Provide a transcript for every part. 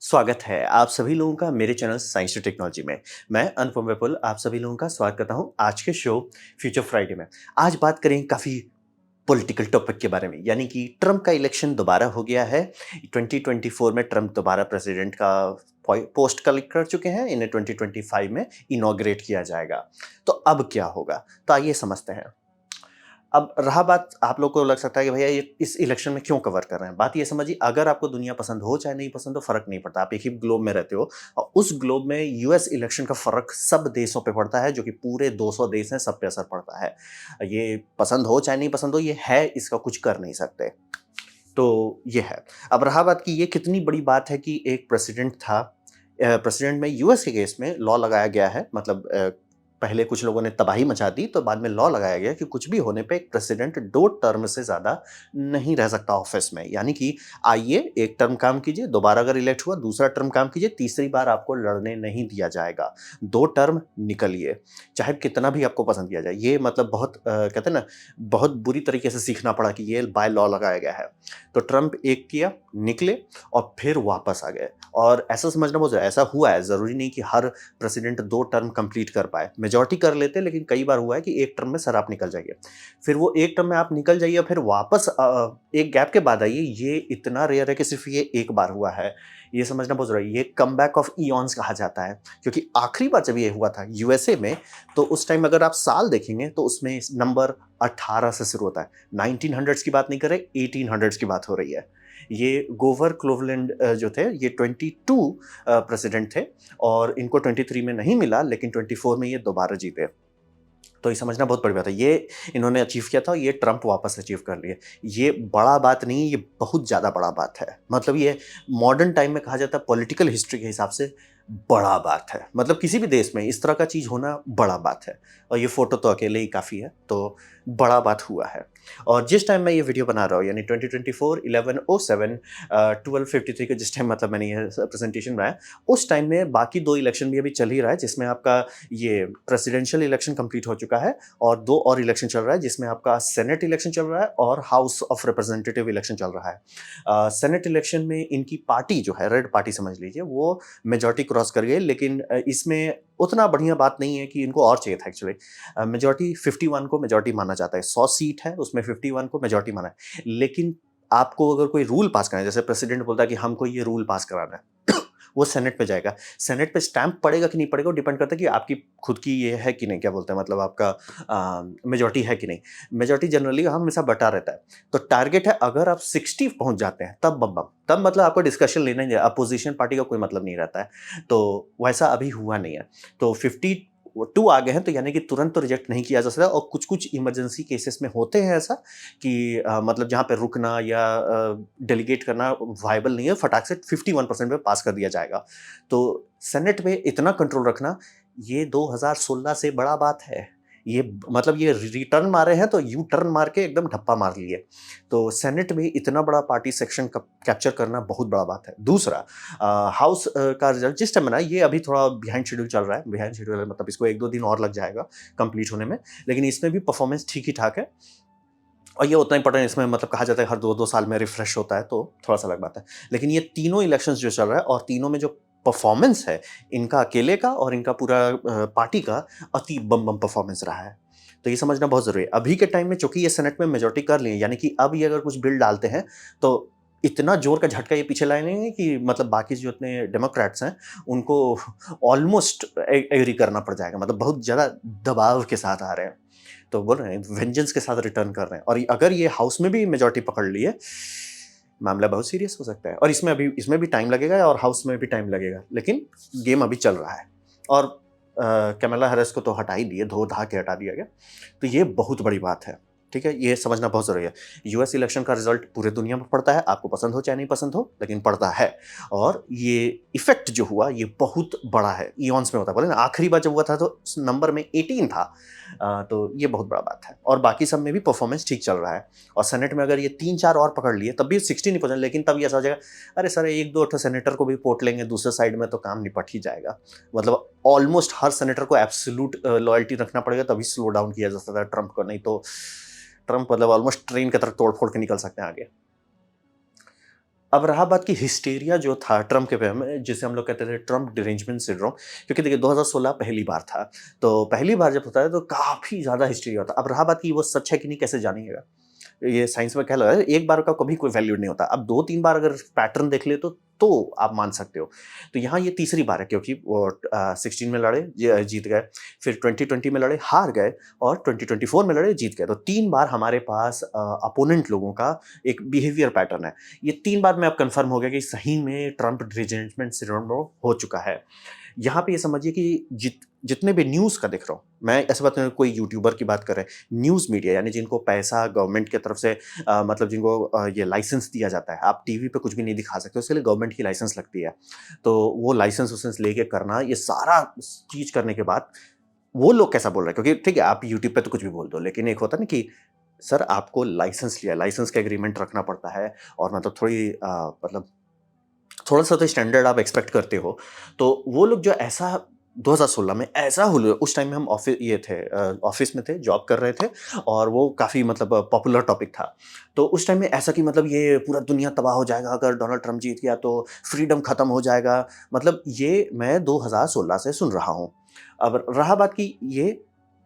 स्वागत है आप सभी लोगों का मेरे चैनल साइंस टू टेक्नोलॉजी में। मैं अनुपम विपुल आप सभी लोगों का स्वागत करता हूं आज के शो फ्यूचर फ्राइडे में। आज बात करें काफ़ी पॉलिटिकल टॉपिक के बारे में, यानी कि ट्रंप का इलेक्शन दोबारा हो गया है। 2024 में ट्रंप दोबारा प्रेसिडेंट का पोस्ट कलेक्ट कर चुके हैं। इन्हें 2025 में इनॉग्रेट किया जाएगा। तो अब क्या होगा, तो आइए समझते हैं। अब रहा बात, आप लोग को लग सकता है कि भैया ये इस इलेक्शन में क्यों कवर कर रहे हैं। बात ये समझिए, अगर आपको दुनिया पसंद हो चाहे नहीं पसंद हो, फर्क नहीं पड़ता। आप एक ही ग्लोब में रहते हो और उस ग्लोब में यूएस इलेक्शन का फर्क सब देशों पे पड़ता है, जो कि पूरे 200 देश हैं, सब पे असर पड़ता है। ये पसंद हो चाहे नहीं पसंद हो, ये है, इसका कुछ कर नहीं सकते। तो ये है। अब रहा बात कि ये कितनी बड़ी बात है कि एक प्रेसिडेंट था। प्रेसिडेंट में यूएस के केस में लॉ लगाया गया है, मतलब पहले कुछ लोगों ने तबाही मचा दी, तो बाद में लॉ लगाया गया कि कुछ भी होने पे एक प्रेसिडेंट 2 टर्म से ज़्यादा नहीं रह सकता ऑफिस में। यानी कि आइए, 1 टर्म काम कीजिए, दोबारा अगर इलेक्ट हुआ दूसरा टर्म काम कीजिए, तीसरी बार आपको लड़ने नहीं दिया जाएगा। 2 टर्म निकलिए, चाहे कितना भी आपको पसंद किया जाए। ये मतलब बहुत कहते हैं ना, बहुत बुरी तरीके से सीखना पड़ा कि ये बाय लॉ लगाया गया है। तो ट्रंप एक किया, निकले और फिर वापस आ गए। और ऐसा समझना बहुत ऐसा हुआ है, ज़रूरी नहीं कि हर प्रेसिडेंट 2 टर्म कंप्लीट कर पाए। मेजॉरिटी कर लेते हैं, लेकिन कई बार हुआ है कि 1 टर्म में सर आप निकल जाइए। फिर वो 1 टर्म में आप निकल जाइए, फिर वापस एक गैप के बाद आइए। ये इतना रेयर है कि सिर्फ़ ये एक बार हुआ है। ये समझना बहुत ज़रूरी है। ये कमबैक ऑफ इयॉन्स कहा जाता है, क्योंकि आखिरी बार जब ये हुआ था यूएसए में, तो उस टाइम अगर आप साल देखेंगे तो उसमें नंबर 18 से शुरू होता है। 1900s की बात नहीं कर रहे, 1800s की बात हो रही है। ये गोवर क्लोवलैंड जो थे, ये 22 प्रेसिडेंट थे और इनको 23 में नहीं मिला, लेकिन 24 में ये दोबारा जीते। तो ये समझना बहुत बड़ी बात है। ये इन्होंने अचीव किया था, ये ट्रंप वापस अचीव कर लिए। ये बड़ा बात नहीं, ये बहुत ज़्यादा बड़ा बात है। मतलब ये मॉडर्न टाइम में कहा जाता है, पॉलिटिकल हिस्ट्री के हिसाब से बड़ा बात है। मतलब किसी भी देश में इस तरह का चीज़ होना बड़ा बात है। और ये फ़ोटो तो अकेले ही काफ़ी है, तो बड़ा बात हुआ है। और जिस टाइम मैं ये वीडियो बना रहा हूँ, यानी 2024 11/07 12:53 के जिस टाइम मतलब मैंने ये प्रेजेंटेशन बनाया, उस टाइम में बाकी 2 इलेक्शन भी अभी चल ही रहा है, जिसमें आपका ये प्रेसिडेंशियल इलेक्शन कंप्लीट हो चुका है और 2 और इलेक्शन चल रहा है, जिसमें आपका सेनेट इलेक्शन चल रहा है और हाउस ऑफ रिप्रेजेंटेटिव इलेक्शन चल रहा है। सेनेट इलेक्शन में इनकी पार्टी जो है, रेड पार्टी समझ लीजिए, वो मेजॉरिटी क्रॉस कर गई, लेकिन इसमें उतना बढ़िया बात नहीं है कि इनको और चाहिए था एक्चुअली। मेजॉरिटी 51 को मेजॉरिटी माना जाता है। 100 सीट है, उसमें 51 को मेजॉरिटी माना है। लेकिन आपको अगर कोई रूल पास करना है, जैसे प्रेसिडेंट बोलता है कि हमको ये रूल पास कराना है, वो सेनेट पे जाएगा। सेनेट पे स्टैंप पड़ेगा कि नहीं पड़ेगा, वो डिपेंड करता है कि आपकी खुद की ये है कि नहीं, क्या बोलते हैं, मतलब आपका मेजॉरिटी है कि नहीं। मेजॉरिटी जनरली हमेशा बटा रहता है। तो टारगेट है, अगर आप 60 पहुंच जाते हैं तब बम बम, तब मतलब आपको डिस्कशन लेना ही है, अपोजिशन पार्टी का कोई मतलब नहीं रहता है। तो वैसा अभी हुआ नहीं है। तो 52 आ गए हैं, तो यानी कि तुरंत तो रिजेक्ट नहीं किया जा सकता। और कुछ कुछ इमरजेंसी केसेस में होते हैं ऐसा कि मतलब जहाँ पे रुकना या डेलीगेट करना वायबल नहीं है, फटाक से 51% पे पास कर दिया जाएगा। तो सेनेट में इतना कंट्रोल रखना, ये 2016 से बड़ा बात है। ये मतलब ये रिटर्न मारे हैं तो यू टर्न मार के एकदम ढप्पा मार लिए। तो सेनेट में इतना बड़ा पार्टी सेक्शन कैप्चर करना बहुत बड़ा बात है। दूसरा, हाउस का रिजल्ट जिस टाइम बना, ये अभी थोड़ा बिहाइंड शेड्यूल चल रहा है। बिहाइंड शेड्यूल मतलब इसको 1-2 दिन और लग जाएगा कंप्लीट होने में, लेकिन इसमें भी परफॉर्मेंस ठीक ही ठाक है। और ये उतना इंपॉर्टेंट, इसमें मतलब कहा जाता है हर 2-2 साल में रिफ्रेश होता है, तो थोड़ा-सा अलग बात है। लेकिन ये तीनों इलेक्शंस जो चल रहा है और तीनों में जो परफॉर्मेंस है, इनका अकेले का और इनका पूरा पार्टी का अति बम-बम परफॉर्मेंस रहा है। तो ये समझना बहुत ज़रूरी है। अभी के टाइम में चूँकि ये सेनेट में मेजॉरिटी कर ली है, यानी कि अब ये अगर कुछ बिल डालते हैं, तो इतना ज़ोर का झटका ये पीछे लाएँगे कि मतलब बाकी जो इतने डेमोक्रेट्स हैं, उनको ऑलमोस्ट एग्री करना पड़ जाएगा। मतलब बहुत ज़्यादा दबाव के साथ आ रहे हैं। तो बोल रहे हैं वेंजेंस के साथ रिटर्न कर रहे हैं। और अगर ये हाउस में भी मेजॉरिटी पकड़ ली है, मामला बहुत सीरियस हो सकता है। और इसमें भी टाइम लगेगा और हाउस में भी टाइम लगेगा, लेकिन गेम अभी चल रहा है। और कैमला हैरिस को तो हटा ही दिए, धो-धा के हटा दिया गया। तो ये बहुत बड़ी बात है, ठीक है? ये समझना बहुत ज़रूरी है। यूएस इलेक्शन का रिज़ल्ट पूरे दुनिया में पड़ता है, आपको पसंद हो चाहे नहीं पसंद हो, लेकिन पड़ता है। और ये इफ़ेक्ट जो हुआ, ये बहुत बड़ा है, इयॉन्स में होता है। बोले ना, आखिरी बार जब हुआ था तो नंबर में 18 था। तो ये बहुत बड़ा बात है। और बाकी सब में भी परफॉर्मेंस ठीक चल रहा है। और सेनेट में अगर ये 3-4 और पकड़ लिए, तब भी 60 नहीं पहुंचे, लेकिन तब ये ऐसा हो जाएगा, अरे सर 1-2 सेनेटर को भी पोट लेंगे दूसरे साइड में, तो काम निपट ही जाएगा। मतलब ऑलमोस्ट हर सेनेटर को एब्सोल्यूट लॉयल्टी रखना पड़ेगा, तभी स्लो डाउन किया जा सकता है ट्रंप को। नहीं तो ट्रंप मतलब ऑलमोस्ट ट्रेन की तरह तोड़ फोड़ के निकल सकते हैं आगे। अब रहा बात की हिस्टीरिया जो था ट्रम्प के बारे में, जिसे हम लोग कहते थे ट्रम्प डिरेंजमेंट सिंड्रोम, क्योंकि देखिए 2016 पहली बार था। तो पहली बार जब होता है तो काफ़ी ज़्यादा हिस्टीरिया होता है। अब रहा बात की वो सच है कि नहीं कैसे जानिएगा? ये साइंस में कहा लगा है, एक बार का कभी कोई वैल्यू नहीं होता। अब 2-3 बार अगर पैटर्न देख ले तो आप मान सकते हो। तो यहाँ ये तीसरी बार है, क्योंकि वो 16 में लड़े जीत गए, फिर 2020 में लड़े हार गए, और 2024 में लड़े जीत गए। तो 3 बार हमारे पास अपोनेंट लोगों का एक बिहेवियर पैटर्न है। ये 3 बार में अब कन्फर्म हो गया कि सही में ट्रम्प रिजेंटमेंट सिंड्रोम हो चुका है। यहाँ पे ये समझिए कि जितने भी न्यूज़ का देख रहा हूँ, मैं ऐसे बात नहीं, कोई यूट्यूबर की बात कर रहे हैं, न्यूज़ मीडिया यानी जिनको पैसा गवर्नमेंट की तरफ से मतलब जिनको ये लाइसेंस दिया जाता है, आप टीवी पे कुछ भी नहीं दिखा सकते, उसके लिए गवर्नमेंट की लाइसेंस लगती है। तो वो लाइसेंस वाइसेंस लेके करना, ये सारा चीज़ करने के बाद वो लोग कैसा बोल रहे हैं, क्योंकि ठीक है आप यूट्यूब पे तो कुछ भी बोल दो, लेकिन एक होता है ना कि सर आपको लाइसेंस लिया, लाइसेंस का एग्रीमेंट रखना पड़ता है, और मतलब थोड़ी मतलब थोड़ा-सा तो स्टैंडर्ड आप एक्सपेक्ट करते हो। तो वो लोग जो ऐसा 2016 में ऐसा हुआ, उस टाइम में हम ऑफ़िस में थे, जॉब कर रहे थे, और वो काफ़ी मतलब पॉपुलर टॉपिक था। तो उस टाइम में ऐसा कि मतलब ये पूरा दुनिया तबाह हो जाएगा, अगर डोनाल्ड ट्रम्प जीत गया तो फ्रीडम खत्म हो जाएगा। मतलब ये मैं 2016 से सुन रहा हूँ। अब रहा बात कि ये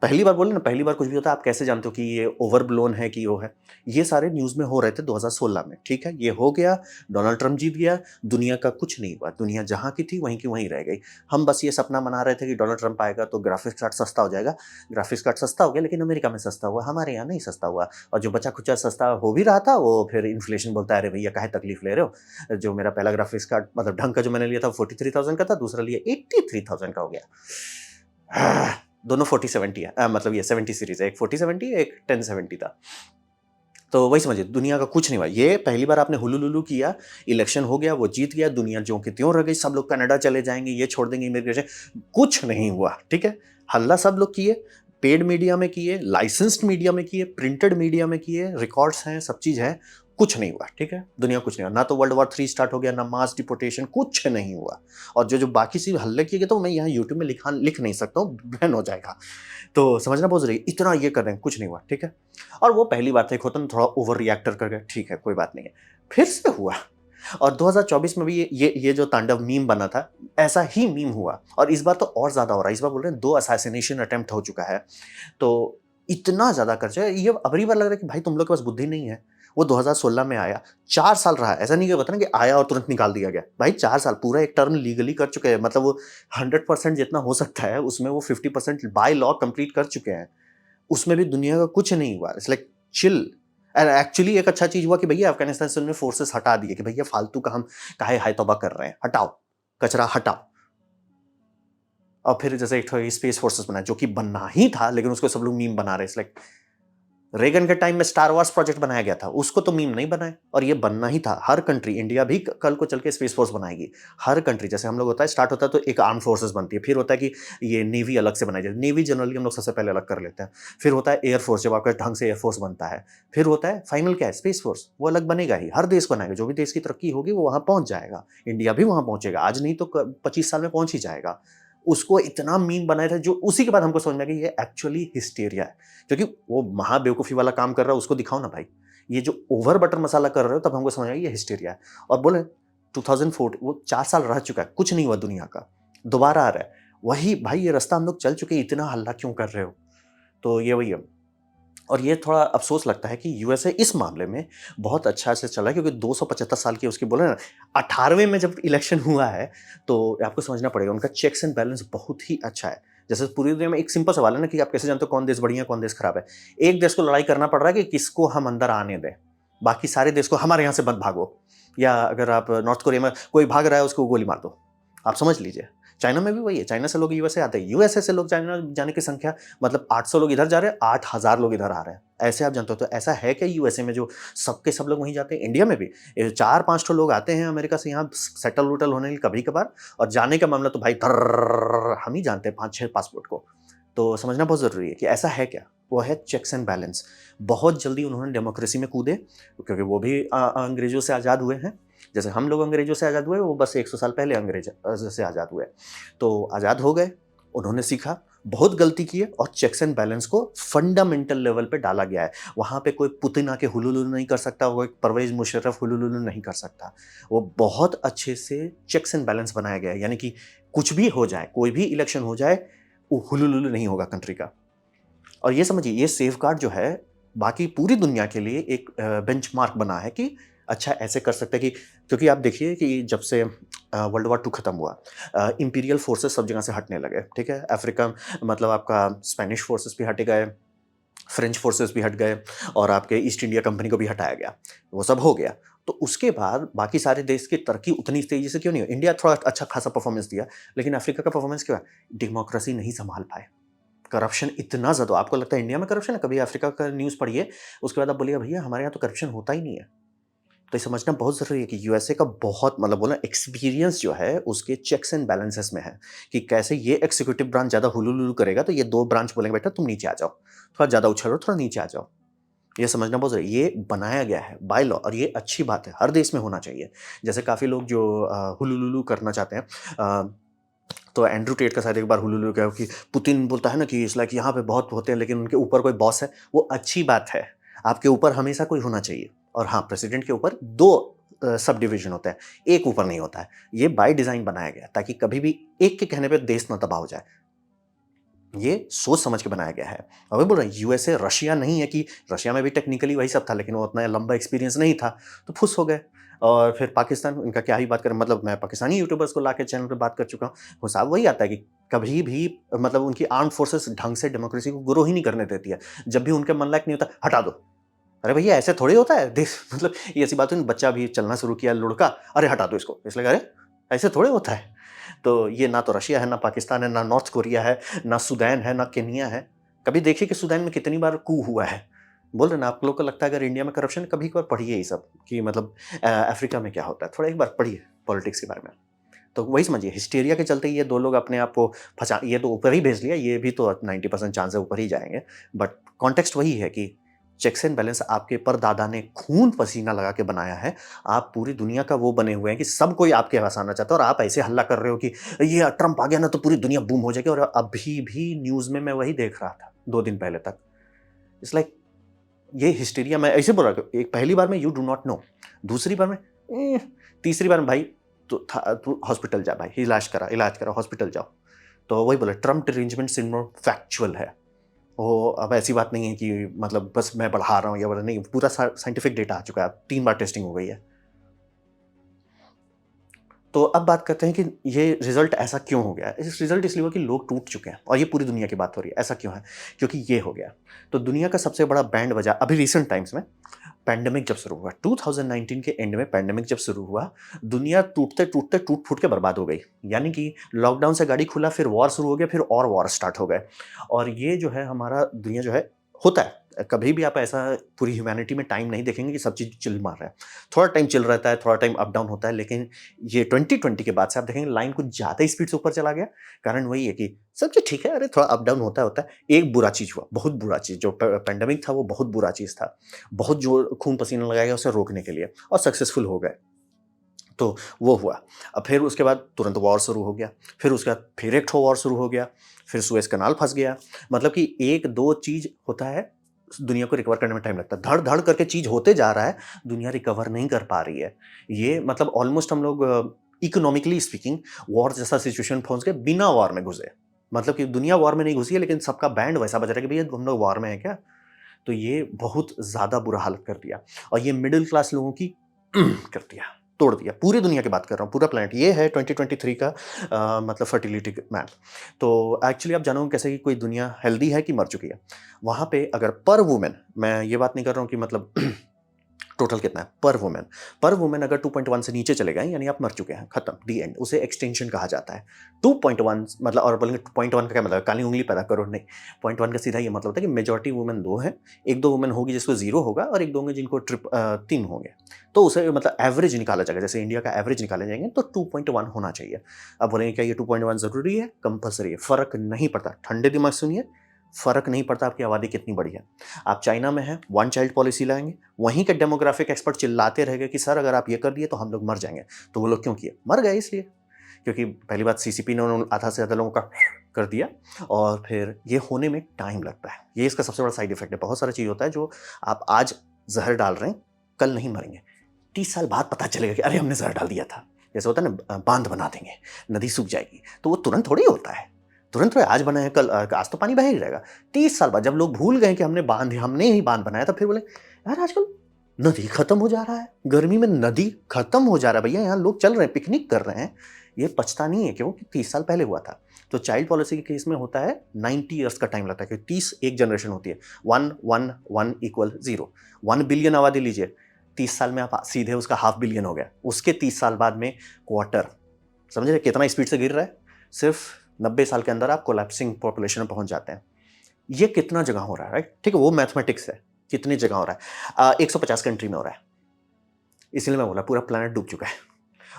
पहली बार बोले ना, पहली बार कुछ भी होता है, आप कैसे जानते हो कि ये ओवरब्लोन है कि वो है? ये सारे न्यूज़ में हो रहे थे 2016 में, ठीक है? ये हो गया, डोनाल्ड ट्रम्प जीत गया, दुनिया का कुछ नहीं हुआ, दुनिया जहाँ की थी वहीं की वहीं रह गई। हम बस ये सपना मना रहे थे कि डोनाल्ड ट्रम्प आएगा तो ग्राफिक्स कार्ड सस्ता हो जाएगा। ग्राफिक्स कार्ड सस्ता हो गया, लेकिन अमेरिका में सस्ता हुआ, हमारे यहाँ नहीं सस्ता हुआ, और जो बचा-खुचा सस्ता हो भी रहा था, वो फिर इन्फ्लेशन बोलता है, "अरे भैया काहे तकलीफ ले रहे हो?" जो मेरा पहला ग्राफिक्स कार्ड मतलब ढंग का जो मैंने लिया था, 43,000 का था, दूसरा लिया 83,000 का हो गया। दोनों 40-70 है, मतलब ये 70 सीरीज़ है, एक 40-70 एक 1070 था। तो वही समझिए, दुनिया का कुछ नहीं हुआ। ये पहली बार आपने हुलू-लुलू किया, इलेक्शन हो गया, वो जीत गया, दुनिया ज्यों की त्यों रह गई, सब लोग कनाडा चले जाएँगे, ये छोड़ देंगे इमिग्रेशन, कुछ नहीं हुआ, ठीक है? हल्ला सब लोग किए, पेड मीडिया में किए, लाइसेंस्ड मीडिया में किए, प्रिंटेड मीडिया में किए, रिकॉर्ड्स हैं, सब चीज़ है, कुछ नहीं हुआ, ठीक है? दुनिया कुछ नहीं हुआ, ना तो वर्ल्ड वॉर 3 स्टार्ट हो गया, ना मास डिपोर्टेशन, कुछ नहीं हुआ। और जो बाकी चीज़ हल्ले किए गए, तो मैं यहाँ यूट्यूब में लिख नहीं सकता हूँ, बैन हो जाएगा। तो समझना बहुत ज़रूरी है, इतना ये कर रहे हैं, कुछ नहीं हुआ, ठीक है? और वो पहली बात है, एक होता है ना थोड़ा ओवर रिएक्टर कर गए, ठीक है, कोई बात नहीं है। फिर से हुआ, और 2024 में भी ये जो तांडव मीम बना था, ऐसा ही मीम हुआ, और इस बार तो और ज़्यादा हो रहा है। इस बार बोल रहे हैं 2 असैसिनेशन अटेम्प्ट हो चुका है। तो इतना ज़्यादा खर्चा है, ये अबरी बार लग रहा है कि भाई तुम लोग के पास बुद्धि नहीं है। वो 2016 में आया, 4 साल रहा, ऐसा नहीं कि पता ना कि आया और तुरंत निकाल दिया गया। भाई 4 साल पूरा एक टर्म लीगली कर चुके हैं, मतलब वो 100% जितना हो सकता है, उसमें वो 50% बाय लॉ कंप्लीट कर चुके हैं। उसमें भी दुनिया का कुछ नहीं हुआ, it's like chill. And actually एक अच्छा चीज़ हुआ कि भैया अफ़गानिस्तान से उन्होंने फोर्सेस हटा दिए, कि भैया फालतू का हम काहे हाय तौबा कर रहे हैं, हटाओ, कचरा हटाओ। और फिर जैसे एक स्पेस फोर्सेस बना, जो कि बनना ही था, लेकिन उसको सब लोग मीम बना रहे हैं, इट्स लाइक रेगन के टाइम में स्टार वॉर्स प्रोजेक्ट बनाया गया था, उसको तो मीम नहीं बनाए, और ये बनना ही था। हर कंट्री, इंडिया भी कल को चल के स्पेस फोर्स बनाएगी। हर कंट्री, जैसे हम लोग होता है, स्टार्ट होता है तो एक आर्म फोर्सेस बनती है, फिर होता है कि ये नेवी अलग से बनाई जाती है, नेवी जनरली हम लोग सबसे पहले अलग कर लेते हैं। फिर होता है एयरफोर्स, जब आपका ढंग से एयरफोर्स बनता है। फिर होता है फाइनल क्या है, स्पेस फोर्स, वो अलग बनेगा ही, हर देश बनाएगा, जो भी देश की तरक्की होगी वो वहाँ पहुँच जाएगा। इंडिया भी वहाँ पहुँचेगा, आज नहीं तो 25 साल में पहुँच ही जाएगा। उसको इतना मीम बनाया था, जो उसी के बाद हमको समझ में आया कि ये एक्चुअली हिस्टेरिया है, क्योंकि वो महाबेवकूफ़ी वाला काम कर रहा है, उसको दिखाओ ना भाई। ये जो ओवर बटर मसाला कर रहे हो, तब हमको समझ आया ये हिस्टेरिया है। और बोले 2004, वो 4 साल रह चुका है, कुछ नहीं हुआ दुनिया का, दोबारा आ रहा है। वही भाई, ये रास्ता हम लोग चल चुके हैं, इतना हल्ला क्यों कर रहे हो? तो ये वही है। और ये थोड़ा अफ़सोस लगता है कि यूएसए इस मामले में बहुत अच्छा से चला है, क्योंकि 275 साल की उसकी बोले ना, 18वें में जब इलेक्शन हुआ है, तो आपको समझना पड़ेगा उनका चेक्स एंड बैलेंस बहुत ही अच्छा है। जैसे पूरी दुनिया में एक सिंपल सवाल है ना कि आप कैसे जानते हो कौन देश बढ़िया है, कौन देश खराब है? एक देश को लड़ाई करना पड़ रहा है कि किसको हम अंदर आने दें, बाकी सारे देश को हमारे यहाँ से मत भागो, या अगर आप नॉर्थ कोरिया में कोई भाग रहा है उसको गोली मार दो। आप समझ लीजिए। चाइना में भी वही है, चाइना से लोग यूएसए आते हैं, यूएसए से लोग चाइना जाने की संख्या मतलब 800 लोग इधर जा रहे हैं, 8,000 लोग इधर आ रहे हैं। ऐसे आप जानते हो, तो ऐसा है क्या यूएसए में जो सबके सब लोग वहीं जाते हैं? इंडिया में भी 4-5 ठो लोग आते हैं अमेरिका से यहाँ सेटल-वेटल होने के लिए कभी-कभार, और जाने का मामला तो भाई धर्रर्रर्र हम ही जानते हैं 5-6 पासपोर्ट को। तो समझना बहुत ज़रूरी है कि ऐसा है क्या? वो है चेक्स एंड बैलेंस। बहुत जल्दी उन्होंने डेमोक्रेसी में कूदे, क्योंकि वो भी अंग्रेज़ों से आज़ाद हुए हैं। जैसे हम लोग अंग्रेज़ों से आज़ाद हुए, वो बस 100 साल पहले अंग्रेज से आज़ाद हुए। तो आज़ाद हो गए, उन्होंने सीखा, बहुत गलती की है और चेक्स एंड बैलेंस को फंडामेंटल लेवल पे डाला गया है। वहाँ पे कोई पुतिन आके हुलुलुलु नहीं कर सकता, वो एक परवेज़ मुशर्रफ हुलुलुलु नहीं कर सकता। वो बहुत अच्छे से चेक्स एंड बैलेंस बनाया गया है, यानी कि कुछ भी हो जाए, कोई भी इलेक्शन हो जाए, वो हुलुलुलु नहीं होगा कंट्री का। और ये समझिए, ये सेफगार्ड जो है बाकी पूरी दुनिया के लिए एक बेंचमार्क बना है कि अच्छा ऐसे कर सकते हैं कि, क्योंकि आप देखिए कि जब से वर्ल्ड वॉर 2 खत्म हुआ, इंपीरियल फोर्सेस सब जगह से हटने लगे, ठीक है? अफ्रीका मतलब आपका स्पेनिश फोर्सेस भी हट गए, फ्रेंच फोर्सेस भी हट गए और आपके ईस्ट इंडिया कंपनी को भी हटाया गया। वो सब हो गया। तो उसके बाद बाकी सारे देश की तरक्की उतनी तेज़ी से क्यों नहीं हुई? इंडिया थोड़ा अच्छा खासा परफॉर्मेंस दिया, लेकिन अफ्रीका का परफॉर्मेंस क्या है? डेमोक्रेसी नहीं सँभाल पाए। करप्शन इतना ज़्यादा, आपको लगता है इंडिया में करप्शन है? कभी अफ्रीका का न्यूज़ पढ़िए, उसके बाद आप बोलिएगा भैया हमारे यहाँ तो करप्शन होता ही नहीं है। तो ये समझना बहुत ज़रूरी है कि यूएसए का बहुत मतलब बोला एक्सपीरियंस जो है उसके चेक्स एंड बैलेंसेस में है कि कैसे ये एग्जीक्यूटिव ब्रांच ज़्यादा हुलुलुलु करेगा तो ये 2 ब्रांच बोलेंगे बेटा तुम नीचे आ जाओ, थोड़ा ज़्यादा उछलो, थोड़ा नीचे आ जाओ। ये समझना बहुत ज़रूरी है। ये बनाया गया है बाय लॉ और ये अच्छी बात है, हर देश में होना चाहिए। जैसे काफ़ी लोग जो हुलुलुलु करना चाहते हैं, अ, तो एंड्रू टेट का शायद एक बार हुलुलुलु किया कि पुतिन बोलता है ना कि इट्स लाइक यहाँ पे बहुत होते हैं लेकिन उनके ऊपर कोई बॉस है, वो अच्छी बात है। आपके ऊपर हमेशा कोई होना चाहिए और हाँ, प्रेसिडेंट के ऊपर 2 सब डिवीज़न होते हैं, एक ऊपर नहीं होता है। ये बाय डिज़ाइन बनाया गया है ताकि कभी भी एक के कहने पे देश ना तबाह हो जाए। ये सोच समझ के बनाया गया है। और मैं बोल रहा हूँ यूएसए रशिया नहीं है कि रशिया में भी टेक्निकली वही सब था लेकिन वो उतना लंबा एक्सपीरियंस नहीं था, तो फुस हो गए। और फिर पाकिस्तान, उनका क्या ही बात करें, मतलब मैं पाकिस्तानी यूट्यूबर्स को लाके चैनल पे बात कर चुका हूँ। हिसाब वही आता है कि कभी भी मतलब उनकी आर्म्ड फोर्सेस ढंग से डेमोक्रेसी को ग्रो ही नहीं करने देती है। जब भी उनके मन लायक नहीं होता, हटा दो। अरे भैया ऐसे थोड़ी होता है देश मतलब ये ऐसी बात है, बच्चा भी चलना शुरू किया लुढ़का, अरे हटा दो इसको, इसलिए अरे ऐसे थोड़े होता है। तो ये ना तो रशिया है, ना पाकिस्तान है, ना नॉर्थ कोरिया है, ना सूडान है, ना केनिया है। कभी देखिए कि सूडान में कितनी बार कू हुआ है। बोल रहे ना, आप लोग को लगता है अगर इंडिया में करप्शन, कभी एक बार पढ़िए ये सब कि मतलब अफ्रीका में क्या होता है, थोड़ा एक बार पढ़िए पॉलिटिक्स के बारे में। तो वही समझिए, हिस्टीरिया के चलते ये 2 लोग अपने आप को फँसा, ये तो ऊपर ही भेज लिया, ये भी तो 90% चांस है ऊपर ही जाएँगे। बट कॉन्टेक्स्ट वही है कि चेक्स एंड बैलेंस आपके परदादा ने खून पसीना लगा के बनाया है। आप पूरी दुनिया का वो बने हुए हैं कि सब कोई आपके पास आना चाहता है और आप ऐसे हल्ला कर रहे हो कि ये ट्रंप आ गया ना तो पूरी दुनिया बूम हो जाएगी। और अभी भी न्यूज़ में मैं वही देख रहा था 2 दिन पहले तक। इट्स लाइक ये हिस्टीरिया, मैं ऐसे बोल रहा था, एक पहली बार में यू डू नॉट नो, दूसरी बार में तीसरी बार में भाई तू हॉस्पिटल जा भाई, इलाज करा, हॉस्पिटल जाओ। तो वही बोला, ट्रम्प अरेंजमेंट सिंड्रोम फैक्चुअल है। वो अब ऐसी बात नहीं है कि मतलब बस मैं बढ़ा रहा हूँ या नहीं, पूरा साइंटिफिक डेटा आ चुका है, 3 बार टेस्टिंग हो गई है। तो अब बात करते हैं कि ये रिजल्ट ऐसा क्यों हो गया? इस रिजल्ट इसलिए हुआ कि लोग टूट चुके हैं और ये पूरी दुनिया की बात हो रही है। ऐसा क्यों है? क्योंकि ये हो गया। तो दुनिया का सबसे बड़ा बैंड बजा अभी रिसेंट टाइम्स में, पैंडेमिक जब शुरू हुआ, 2019 के एंड में पैंडेमिक जब शुरू हुआ, दुनिया टूटते-टूटते टूट-फूट के बर्बाद हो गई। यानी कि लॉकडाउन से गाड़ी खुला, फिर वॉर शुरू हो गया, फिर और वॉर स्टार्ट हो गए। और ये जो है हमारा दुनिया जो है, होता है। कभी भी आप ऐसा पूरी ह्यूमैनिटी में टाइम नहीं देखेंगे कि सब चीज़ चिल मार रहा है। थोड़ा टाइम चिल रहता है, थोड़ा टाइम अप डाउन होता है, लेकिन ये 2020 के बाद से आप देखेंगे लाइन कुछ ज़्यादा ही स्पीड से ऊपर चला गया। कारण वही है कि सब चीज़ ठीक है, अरे थोड़ा अप डाउन होता है। एक बुरा चीज़ हुआ, बहुत बुरा चीज़, जो पैंडेमिक था वो बहुत बुरा चीज़ था। बहुत जो खून पसीना लगाया गया उसे रोकने के लिए और सक्सेसफुल हो गए। तो वो हुआ। अब फिर उसके बाद तुरंत वॉर शुरू हो गया। फिर उसके बाद फिर एक ठो वॉर शुरू हो गया। फिर सुएज़ कनाल फँस गया। मतलब कि 1-2 चीज़ होता है, दुनिया को रिकवर करने में टाइम लगता है। धड़-धड़ करके चीज़ होते जा रहा है, दुनिया रिकवर नहीं कर पा रही है। ये मतलब ऑलमोस्ट हम लोग इकोनॉमिकली स्पीकिंग वॉर जैसा सिचुएशन पहुँच गए, बिना वॉर में घुसे। मतलब कि दुनिया वॉर में नहीं घुसी है, लेकिन सबका बैंड वैसा बज रहा है कि भैया हम लोग वॉर में हैं क्या? तो ये बहुत ज़्यादा बुरा हालत कर दिया और ये मिडल क्लास लोगों की कर दिया, तोड़ दिया। पूरी दुनिया की बात कर रहा हूँ, पूरा प्लैनेट। ये है 2023 का मतलब फर्टिलिटी मैप। तो एक्चुअली आप जानोगे कैसे कि कोई दुनिया हेल्दी है कि मर चुकी है। वहाँ पे अगर पर वुमेन, मैं ये बात नहीं कर रहा हूँ कि मतलब टोटल कितना है पर वुमेन अगर 2.1 से नीचे चले गए यानी आप मर चुके हैं, खत्म, दी एंड। उसे एक्सटेंशन कहा जाता है। 2.1 मतलब, और बोलेंगे 2.1 का क्या मतलब, काली उंगली पैदा करो, नहीं। 0.1 का सीधा ये मतलब होता है कि मेजॉरिटी वुमेन 2 है, 1-2 वुमेन होगी जिसको 0 होगा और 1-2 होंगे जिनको 3 होंगे। तो उसे मतलब एवरेज निकाला जाएगा, जैसे इंडिया का एवरेज निकाले जाएंगे तो 2.1 होना चाहिए। अब बोलेंगे क्या ये 2.1 जरूरी है? कंपलसरी है, फर्क नहीं पड़ता। ठंडे दिमाग सुनिए, फ़र्क नहीं पड़ता आपकी आबादी कितनी बड़ी है। आप चाइना में हैं, वन चाइल्ड पॉलिसी लाएँगे, वहीं के डेमोग्राफिक एक्सपर्ट चिल्लाते रह गए कि सर अगर आप ये कर दिए तो हम लोग मर जाएँगे। तो वो लोग क्यों किए? मर गए इसलिए क्योंकि पहली बात सीसीपी ने उन्होंने आधा से ज़्यादा लोगों का कर दिया, और फिर ये होने में टाइम लगता है। ये इसका सबसे बड़ा साइड इफेक्ट है। बहुत सारा चीज़ होता है जो आप आज जहर डाल रहे हैं, कल नहीं मरेंगे, 30 साल बाद पता चलेगा कि अरे हमने जहर डाल दिया था। जैसे होता है ना, बांध बना देंगे, नदी सूख जाएगी, तो वो तुरंत थोड़ी होता है। तुरंत थोड़ी आज बना है कल आज तो पानी बह ही रहेगा। 30 साल बाद जब लोग भूल गए कि हमने ही बांध बनाया था, फिर बोले यार आजकल नदी खत्म हो जा रहा है, गर्मी में नदी खत्म हो जा रहा है भैया, यहाँ लोग चल रहे हैं, पिकनिक कर रहे हैं। ये पछता नहीं है, क्योंकि 30 साल पहले हुआ था। तो चाइल्ड पॉलिसी के केस में होता है 90 ईयर्स का टाइम लगता है, क्योंकि 30 एक जनरेशन होती है। 1 1 1 इक्वल 0। 1 बिलियन आबादी लीजिए, 30 साल में आप सीधे उसका हाफ बिलियन हो गया। उसके 30 साल बाद में क्वार्टर। समझ रहे कितना स्पीड से गिर रहा है? सिर्फ 90 साल के अंदर आप कोलैप्सिंग पॉपुलेशन में पहुंच जाते हैं। ये कितना जगह हो रहा है, राइट? ठीक है, वो मैथमेटिक्स है, कितनी जगह हो रहा है। 150 कंट्री में हो रहा है। इसलिए मैं बोला पूरा प्लानट डूब चुका है।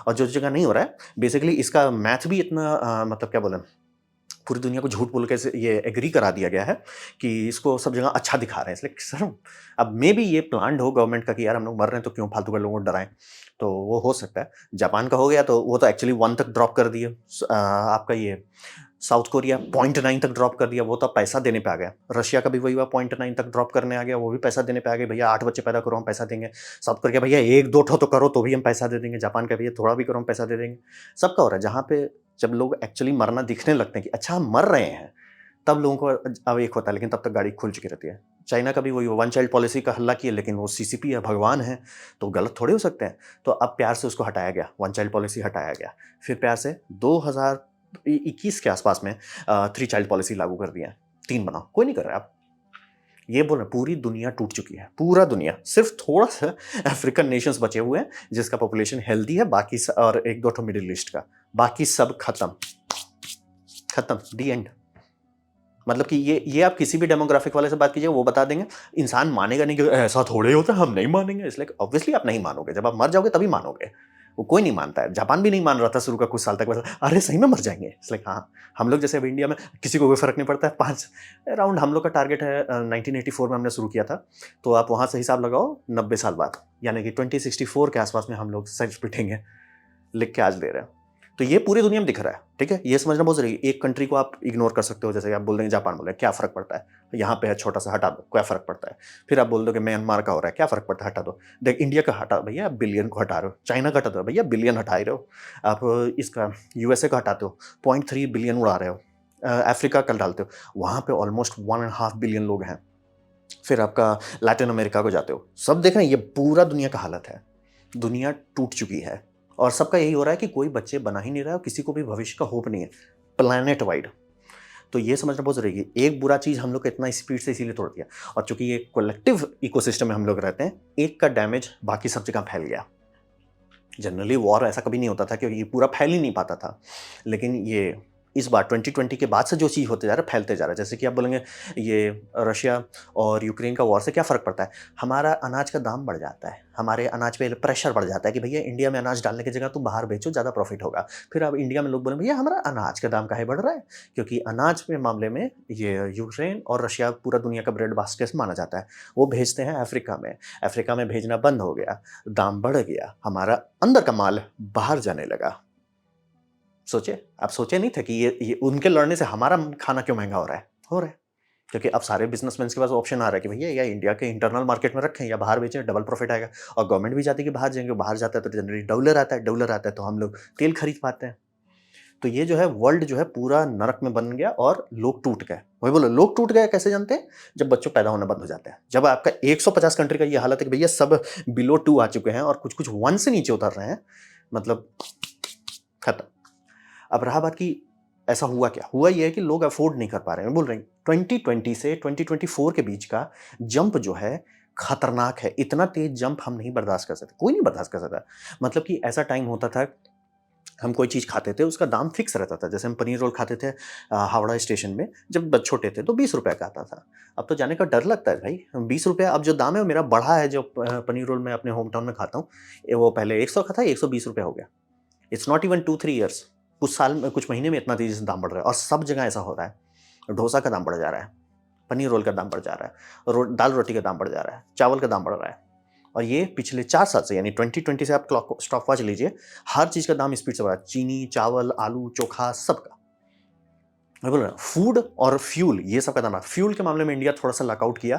और जो जगह नहीं हो रहा है, बेसिकली इसका मैथ भी इतना मतलब क्या बोले, पूरी दुनिया को झूठ बोल के ये एग्री करा दिया गया है कि इसको सब जगह अच्छा दिखा रहे हैं। इसलिए सर अब मे भी ये प्लान्ड हो गवर्नमेंट का कि यार हम लोग मर रहे हैं तो क्यों फालतू के लोगों को डराएं। तो वो हो सकता है। जापान का हो गया तो वो तो एक्चुअली 1 तक ड्रॉप कर दिए। आपका ये साउथ कोरिया 0.9 तक ड्रॉप कर दिया, वो तो पैसा देने पे आ गया। रशिया का भी वही हुआ, 0.9 तक ड्रॉप करने आ गया, वो भी पैसा देने पे आ गया। भैया 8 बच्चे पैदा करो हम पैसा देंगे। साउथ कोरिया भैया 1-2 तो करो तो भी हम पैसा दे देंगे। जापान का भैया थोड़ा भी करो हम पैसा दे देंगे। सबका हो रहा है। जहाँ पे जब लोग एक्चुअली मरना दिखने लगते हैं कि अच्छा हम मर रहे हैं, तब लोगों को अब एक होता है, लेकिन तब तक गाड़ी खुल चुकी रहती है। चाइना का भी वही 1 चाइल्ड पॉलिसी का हल्ला किया, लेकिन वो सीसीपी है, भगवान है, तो गलत थोड़े हो सकते हैं। तो अब प्यार से उसको हटाया गया, 1 चाइल्ड पॉलिसी हटाया गया। फिर प्यार से 2021 के आसपास में 3 चाइल्ड पॉलिसी लागू कर दिया है। 3 बनाओ, कोई नहीं कर रहा है। अब ये बोल रहे पूरी दुनिया टूट चुकी है, पूरा दुनिया। सिर्फ थोड़ा सा अफ्रीकन नेशंस बचे हुए हैं जिसका पॉपुलेशन हेल्दी है, बाकी और 1-2 ठो मिडिल ईस्ट का, बाकी सब खत्म खत्म, दी एंड। मतलब कि ये आप किसी भी डेमोग्राफिक वाले से बात कीजिए, वो बता देंगे। इंसान मानेगा नहीं कि ऐसा थोड़े होता है, हम नहीं मानेंगे। इसलिए ऑब्वियसली आप नहीं मानोगे, जब आप मर जाओगे तभी मानोगे। वो कोई नहीं मानता है। जापान भी नहीं मान रहा था शुरू का कुछ साल तक, बस अरे सही में मर जाएंगे। इसलिए हाँ, हम लोग जैसे अब इंडिया में किसी को कोई फर्क नहीं पड़ता है। 5 अराउंड हम लोग का टारगेट है। 1984 में हमने शुरू किया था, तो आप वहाँ से हिसाब लगाओ 90 साल बाद, यानी कि 2064 के आसपास में हम लोग सेल्फ पिटेंगे। लिख के आज दे रहे हैं। तो ये पूरी दुनिया में दिख रहा है, ठीक है। ये समझना बहुत जरूरी है। एक कंट्री को आप इग्नोर कर सकते हो, जैसे आप बोल देंगे जापान बोले क्या फर्क पड़ता है, यहाँ पे है छोटा सा, हटा दो, क्या फर्क पड़ता है। फिर आप बोल दो कि म्यांमार का हो रहा है, क्या फर्क पड़ता है, हटा दो। देख इंडिया का हटा भैया, आप बिलियन को हटा रहे हो। चाइना का हटा दो भैया, बिलियन हटा ही रहे हो। आप इसका यूएसए का हटाते हो, 0.3 बिलियन उड़ा रहे हो। अफ्रीका का डालते हो, वहाँ पे ऑलमोस्ट 1.5 बिलियन लोग हैं। फिर आपका लैटिन अमेरिका को जाते हो, सब देख रहे हैं। ये पूरा दुनिया का हालत है। दुनिया टूट चुकी है और सबका यही हो रहा है कि कोई बच्चे बना ही नहीं रहा है और किसी को भी भविष्य का होप नहीं है, प्लैनेट वाइड। तो ये समझना बहुत जरूरी है। एक बुरा चीज़ हम लोग को इतना स्पीड से इसीलिए तोड़ दिया, और चूंकि ये कलेक्टिव इकोसिस्टम में हम लोग रहते हैं, एक का डैमेज बाकी सब जगह फैल गया। जनरली वॉर ऐसा कभी नहीं होता था क्योंकि ये पूरा फैल ही नहीं पाता था, लेकिन ये इस बार 2020 के बाद से जो चीज़ होते जा रहा है, फैलते जा रहा है। जैसे कि आप बोलेंगे ये रशिया और यूक्रेन का वॉर से क्या फ़र्क पड़ता है। हमारा अनाज का दाम बढ़ जाता है, हमारे अनाज पे प्रेशर बढ़ जाता है कि भैया इंडिया में अनाज डालने की जगह तुम बाहर बेचो, ज़्यादा प्रॉफिट होगा। फिर अब इंडिया में लोग बोले भैया हमारा अनाज का दाम काहे बढ़ रहा है, क्योंकि अनाज के मामले में ये यूक्रेन और रशिया पूरा दुनिया का ब्रेड बास्केट माना जाता है। वो भेजते हैं अफ्रीका में भेजना बंद हो गया, दाम बढ़ गया, हमारा अंदर का माल बाहर जाने लगा। सोचे, आप सोचे नहीं थे कि ये उनके लड़ने से हमारा खाना क्यों महंगा हो रहा है। क्योंकि अब सारे बिजनेसमैन के पास ऑप्शन आ रहा है कि भैया या इंडिया के इंटरनल मार्केट में रखें या बाहर बेचें, डबल प्रॉफिट आएगा। और गवर्नमेंट भी चाहती है कि बाहर जाएंगे, बाहर जाता है तो जनरली डॉलर आता है तो हम लोग तेल खरीद पाते हैं। तो ये जो है वर्ल्ड जो है पूरा नरक में बन गया और लोग टूट गए। वही बोलो, लोग टूट गए कैसे जानते हैं, जब बच्चों पैदा होना बंद हो जाते हैं। जब आपका 150 कंट्री का ये हालत है कि भैया सब बिलो 2 आ चुके हैं और कुछ कुछ 1 से नीचे उतर रहे हैं, मतलब खत्म। अब रहा बात कि ऐसा हुआ क्या, हुआ ये है कि लोग अफोर्ड नहीं कर पा रहे हैं। बोल रहे हैं 2020 से 2024 के बीच का जंप जो है खतरनाक है। इतना तेज जंप हम नहीं बर्दाश्त कर सकते, कोई नहीं बर्दाश्त कर सकता। मतलब कि ऐसा टाइम होता था, हम कोई चीज़ खाते थे उसका दाम फिक्स रहता था। जैसे हम पनीर रोल खाते थे हावड़ा स्टेशन में, जब छोटे थे तो 20 रुपये का आता था। अब तो जाने का डर लगता है भाई, 20 रुपये। अब जो दाम है वो मेरा बढ़ा है। जो पनीर रोल मैं अपने होम टाउन में खाता हूँ, वो पहले 100 का था, 120 रुपये हो गया। इट्स नॉट इवन 2-3 ईयर्स, कुछ साल में, कुछ महीने में इतना तेजी से दाम बढ़ रहा है। और सब जगह ऐसा हो रहा है। डोसा का दाम बढ़ जा रहा है, पनीर रोल का दाम बढ़ जा रहा है, दाल रोटी का दाम बढ़ जा रहा है, चावल का दाम बढ़ रहा है। और ये पिछले 4 साल से यानी 2020 से आप क्लॉक स्टॉप वॉच लीजिए, हर चीज़ का दाम स्पीड से बढ़ा है। चीनी, चावल, आलू, चोखा सबका। मैं बोल रहा हूँ फूड और फ्यूल ये सब का दाम बढ़ा। फ्यूल के मामले में इंडिया थोड़ा-सा लॉकआउट किया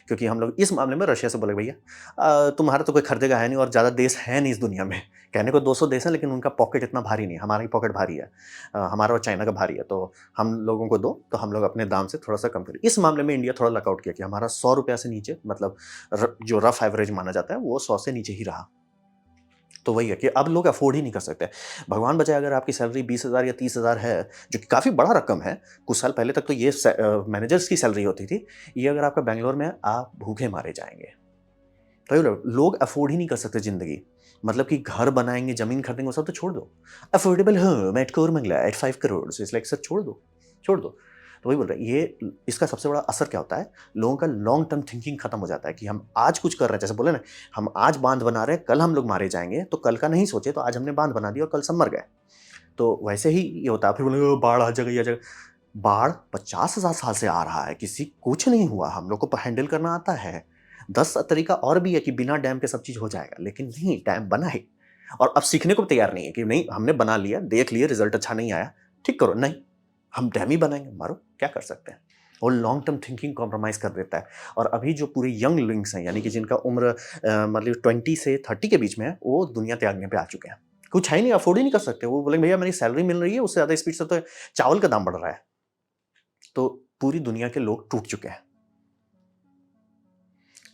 क्योंकि हम लोग इस मामले में रशिया से बोले भैया तुम्हारा तो कोई खरीदेगा है नहीं और ज़्यादा देश है नहीं इस दुनिया में। कहने को 200 देश हैं लेकिन उनका पॉकेट इतना भारी नहीं है, हमारा ही पॉकेट भारी है। हमारा और चाइना का भारी है, तो हम लोगों को दो, तो हम लोग अपने दाम से थोड़ा-सा कम करें। इस मामले में इंडिया थोड़ा लॉकआउट किया कि हमारा ₹100 से नीचे मतलब जो रफ एवरेज माना जाता है वो 100 से नीचे ही रहा। तो वही है कि अब लोग अफ़ोर्ड ही नहीं कर सकते। भगवान बचाए अगर आपकी सैलरी 20,000 या 30,000 है, जो कि काफ़ी बड़ा रकम है, कुछ साल पहले तक तो ये मैनेजर्स की सैलरी होती थी। ये अगर आपका बैंगलोर में है, आप भूखे मारे जाएँगे। तो ये लोग अफ़ोर्ड ही नहीं कर सकते ज़िंदगी। मतलब कि घर बनाएँगे, ज़मीन खरीदेंगे वो सब तो छोड़ दो। Affordable home at Koramangala at 5 crore it's like sir छोड़ दो, छोड़ दो। तो वही बोल रहे हैं ये इसका सबसे बड़ा असर क्या होता है, लोगों का लॉन्ग टर्म थिंकिंग खत्म हो जाता है कि हम आज कुछ कर रहे हैं, जैसे बोले ना, हम आज बाँध बना रहे हैं, कल हम लोग मारे जाएँगे, तो कल का नहीं सोचे तो आज हमने बाँध बना दिया और कल सब मर गए। तो वैसे ही ये होता है, फिर बोलेंगे बाढ़ आ जाएगा, ये आ जाएगा। बाढ़ 50,000 साल से आ रहा है, किसी कुछ नहीं हुआ, हम लोग को हैंडल करना आता है। 10 तरीका और भी है कि बिना डैम के सब चीज़ हो जाएगा, लेकिन नहीं डैम बना है और अब सीखने को भी तैयार नहीं है कि नहीं हमने बना लिया, देख लिए रिज़ल्ट अच्छा नहीं आया, ठीक करो, नहीं, हम डैम ही बनाएँगे, मारो, क्या कर सकते हैं? वो लॉन्ग टर्म थिंकिंग कॉम्प्रोमाइज़ कर देता है और अभी जो पूरे यंग लिंक्स हैं, यानी कि जिनका उम्र मतलब 20 से 30 के बीच में है, वो दुनिया त्यागने पे आ चुके हैं। कुछ है ही नहीं, अफ़ोर्ड ही नहीं कर सकते। वो बोलेंगे भैया मेरी सैलरी मिल रही है, उससे ज़्यादा स्पीड से तो चावल का दाम बढ़ रहा है। तो पूरी दुनिया के लोग टूट चुके हैं।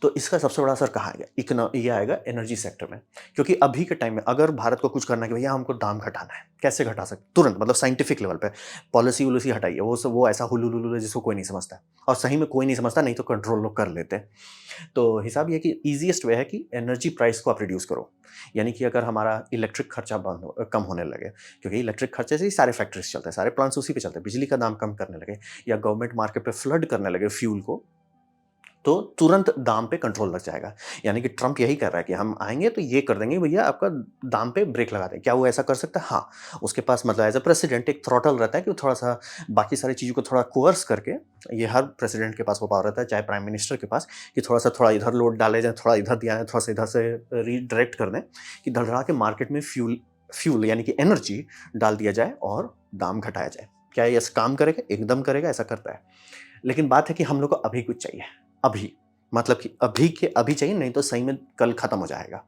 तो इसका सबसे बड़ा असर कहाँ आएगा? ये आएगा एनर्जी सेक्टर में। क्योंकि अभी के टाइम में अगर भारत को कुछ करना है कि भैया हमको दाम घटाना है, कैसे घटा सकते? तुरंत मतलब साइंटिफिक लेवल पे पॉलिसी-वॉलिसी हटाइए, वो ऐसा हुलूलुलु है जिसको कोई नहीं समझता है। और सही में कोई नहीं समझता, नहीं तो कंट्रोल लोग कर लेते हैं। तो हिसाब ये है कि ईज़ीएस्ट वे है कि एनर्जी प्राइस को आप रिड्यूस करो। यानी कि अगर हमारा इलेक्ट्रिक खर्चा कम होने लगे, क्योंकि इलेक्ट्रिक खर्चे से ही सारे फैक्ट्रीज़ चलते हैं, सारे प्लांट्स उसी पे चलते हैं। बिजली का दाम कम करने लगे या गवर्नमेंट मार्केट पे फ्लड करने लगे फ्यूल को, तो तुरंत दाम पे कंट्रोल लग जाएगा। यानी कि ट्रंप यही कर रहा है कि हम आएँगे तो ये कर देंगे भैया आपका दाम पे ब्रेक लगा दें। क्या वो ऐसा कर सकता है? हाँ, उसके पास मतलब एज़ अ प्रेसिडेंट एक थ्रॉटल रहता है कि वो थोड़ा-सा बाकी सारी चीज़ों को थोड़ा कोर्स करके, ये हर प्रेसिडेंट के पास वो पावर रहता है, चाहे प्राइम मिनिस्टर के पास, कि थोड़ा-सा थोड़ा इधर लोड डाले जाए, थोड़ा इधर दिया जाए, थोड़ा-सा इधर से रीडायरेक्ट कर दें कि धड़धड़ा के मार्केट में फ्यूल फ्यूल यानी कि एनर्जी डाल दिया जाए और दाम घटाया जाए। क्या ये काम करेगा? एकदम करेगा, ऐसा करता है। लेकिन बात है कि हम लोग को अभी कुछ चाहिए, अभी। मतलब कि अभी के अभी चाहिए, नहीं तो सही में कल खत्म हो जाएगा।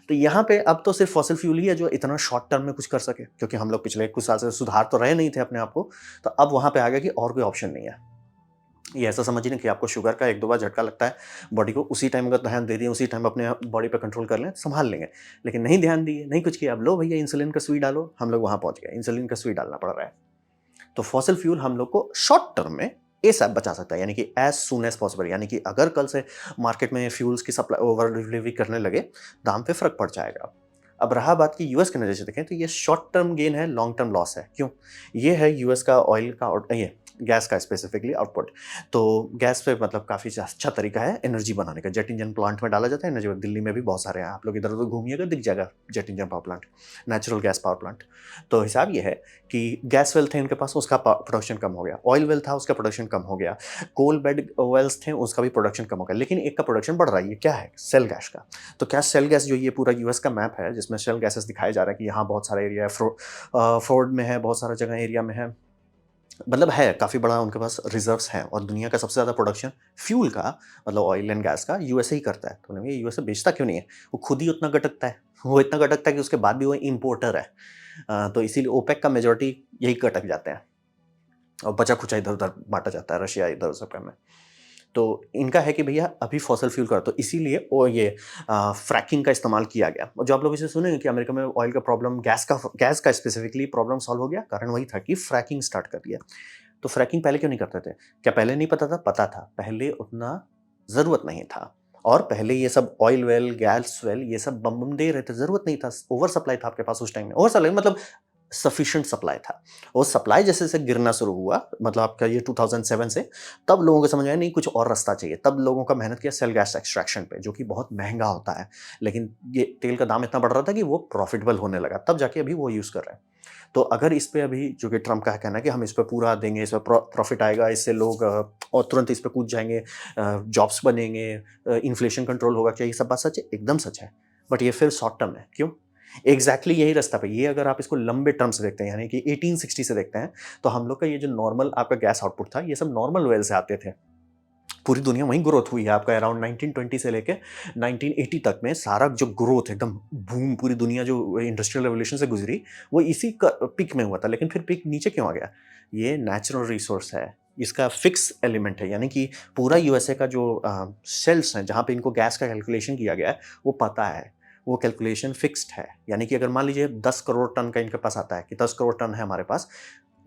तो यहाँ पे अब तो सिर्फ़ फॉसिल फ्यूल ही है जो इतना शॉर्ट टर्म में कुछ कर सके, क्योंकि हम लोग पिछले कुछ साल से सुधार तो रहे नहीं थे अपने आप को, तो अब वहाँ पे आ गया कि और कोई ऑप्शन नहीं है। ये ऐसा समझिए ना कि आपको शुगर का 1-2 बार झटका लगता है, बॉडी को उसी टाइम अगर ध्यान दे दिए, उसी टाइम अपने बॉडी पे कंट्रोल कर लें, सँभाल लेंगे। लेकिन नहीं ध्यान दिए, नहीं कुछ किया, अब लो भैया इंसुलिन का सुई डालो, हम लोग वहाँ पहुँच गए, इंसुलिन का सुई डालना पड़ रहा है। तो फॉसिल फ्यूल हम लोग को शॉर्ट टर्म में एसएप बचा सकता है, यानी कि एज सून एज पॉसिबल, यानी कि अगर कल से मार्केट में फ्यूल्स की सप्लाई ओवर डिलीवरी करने लगे, दाम पे फ़र्क पड़ जाएगा। अब रहा बात कि यूएस के नज़र से देखें तो ये शॉर्ट टर्म गेन है, लॉन्ग टर्म लॉस है। क्यों? ये है यूएस का ऑयल का ये गैस का स्पेसिफिकली आउटपुट। तो गैस पे मतलब काफ़ी अच्छा तरीका है एनर्जी बनाने का। जेट इंजन प्लांट में डाला जाता है एनर्जी, दिल्ली में भी बहुत सारे हैं, आप लोग इधर-उधर घूमिएगा दिख जाएगा jet engine power plant, natural gas power plant. तो हिसाब ये है कि गैस वेल थे इनके पास, उसका प्रोडक्शन कम हो गया। ऑयल वेल था, उसका प्रोडक्शन कम हो गया। कोल बेड वेल्स थे, उसका भी प्रोडक्शन कम हो गया। लेकिन एक का प्रोडक्शन बढ़ रहा है, ये क्या है? शेल गैस का। तो क्या शेल गैस जो ये पूरा यूएस का मैप है, जिसमें शेल गैसेस दिखाया जा रहा है कि यहाँ बहुत सारा एरिया है, फोर्ड में है, बहुत सारा जगह एरिया में है। मतलब है, काफ़ी बड़ा उनके पास रिज़र्व्स हैं और दुनिया का सबसे ज़्यादा प्रोडक्शन फ्यूल का मतलब ऑयल एंड गैस का यूएसए ही करता है। तो उन्होंने कहा यूएसए बेचता क्यों नहीं है? वो खुद ही उतना गटकता है। वो इतना गटकता है कि उसके बाद भी वो इम्पोर्टर है। तो इसीलिए ओपेक का मेजॉरिटी यही गटक जाते हैं और बचा-खुचा इधर-उधर बाँटा जाता है, रशिया इधर-उधर में। तो इनका है कि भैया अभी फॉसिल फ्यूल करो, तो इसीलिए वो ये फ्रैकिंग का इस्तेमाल किया गया। और जो आप लोग इसे सुनेंगे कि अमेरिका में ऑयल का प्रॉब्लम, गैस का स्पेसिफिकली प्रॉब्लम सॉल्व हो गया, कारण वही था कि फ्रैकिंग स्टार्ट कर दिया। तो फ्रैकिंग पहले क्यों नहीं करते थे? क्या पहले नहीं पता था? पता था। पहले उतना ज़रूरत नहीं था और पहले ये सब ऑयल वेल, गैस वेल ये सब बम-बम दे रहे थे, ज़रूरत नहीं था। ओवर सप्लाई था आपके पास उस टाइम में। ओवर सप्लाई मतलब सफिशिएंट सप्लाई था। वो सप्लाई जैसे-जैसे गिरना शुरू हुआ, मतलब आपका ये 2007 से, तब लोगों को समझ आया नहीं कुछ और रास्ता चाहिए। तब लोगों का मेहनत किया सेल गैस एक्सट्रैक्शन पे, जो कि बहुत महँगा होता है। लेकिन ये तेल का दाम इतना बढ़ रहा था कि वो प्रॉफिटेबल होने लगा, तब जाके अभी वो यूज़ कर रहे हैं। तो अगर इस पे अभी जो कि ट्रम्प का कहना है कि हम इस पे पूरा देंगे, इस पे प्रॉफिट आएगा, इससे लोग और तुरंत इस पे कूद जाएँगे, जॉब्स बनेंगे, इन्फ्लेशन कंट्रोल होगा, क्या ये सब बात सच है? एकदम सच है। बट ये फिर शॉर्ट टर्म है, क्यों? एग्ज़ैक्टली यही रास्ता पे, ये अगर आप इसको लंबे टर्म से देखते हैं, यानी कि 1860 से देखते हैं, तो हम लोग का ये जो नॉर्मल आपका गैस आउटपुट था, ये सब नॉर्मल वेल से आते थे। पूरी दुनिया वहीं ग्रोथ हुई है, आपका अराउंड 1920 से लेके 1980 तक में सारा जो ग्रोथ एकदम बूम, पूरी दुनिया जो इंडस्ट्रियल रेवोल्यूशन से गुजरी, वो इसी पीक में हुआ था। लेकिन फिर पीक नीचे क्यों आ गया? ये नेचुरल रिसोर्स है, इसका फिक्स एलिमेंट है, यानी कि पूरा यूएसए का जो सेल्स हैं जहाँ पे इनको गैस का कैलकुलेशन किया गया है, वो पता है, वो कैलकुलेशन फिक्स्ड है। यानी कि अगर मान लीजिए 10 करोड़ टन का इनके पास आता है कि 10 करोड़ टन है हमारे पास,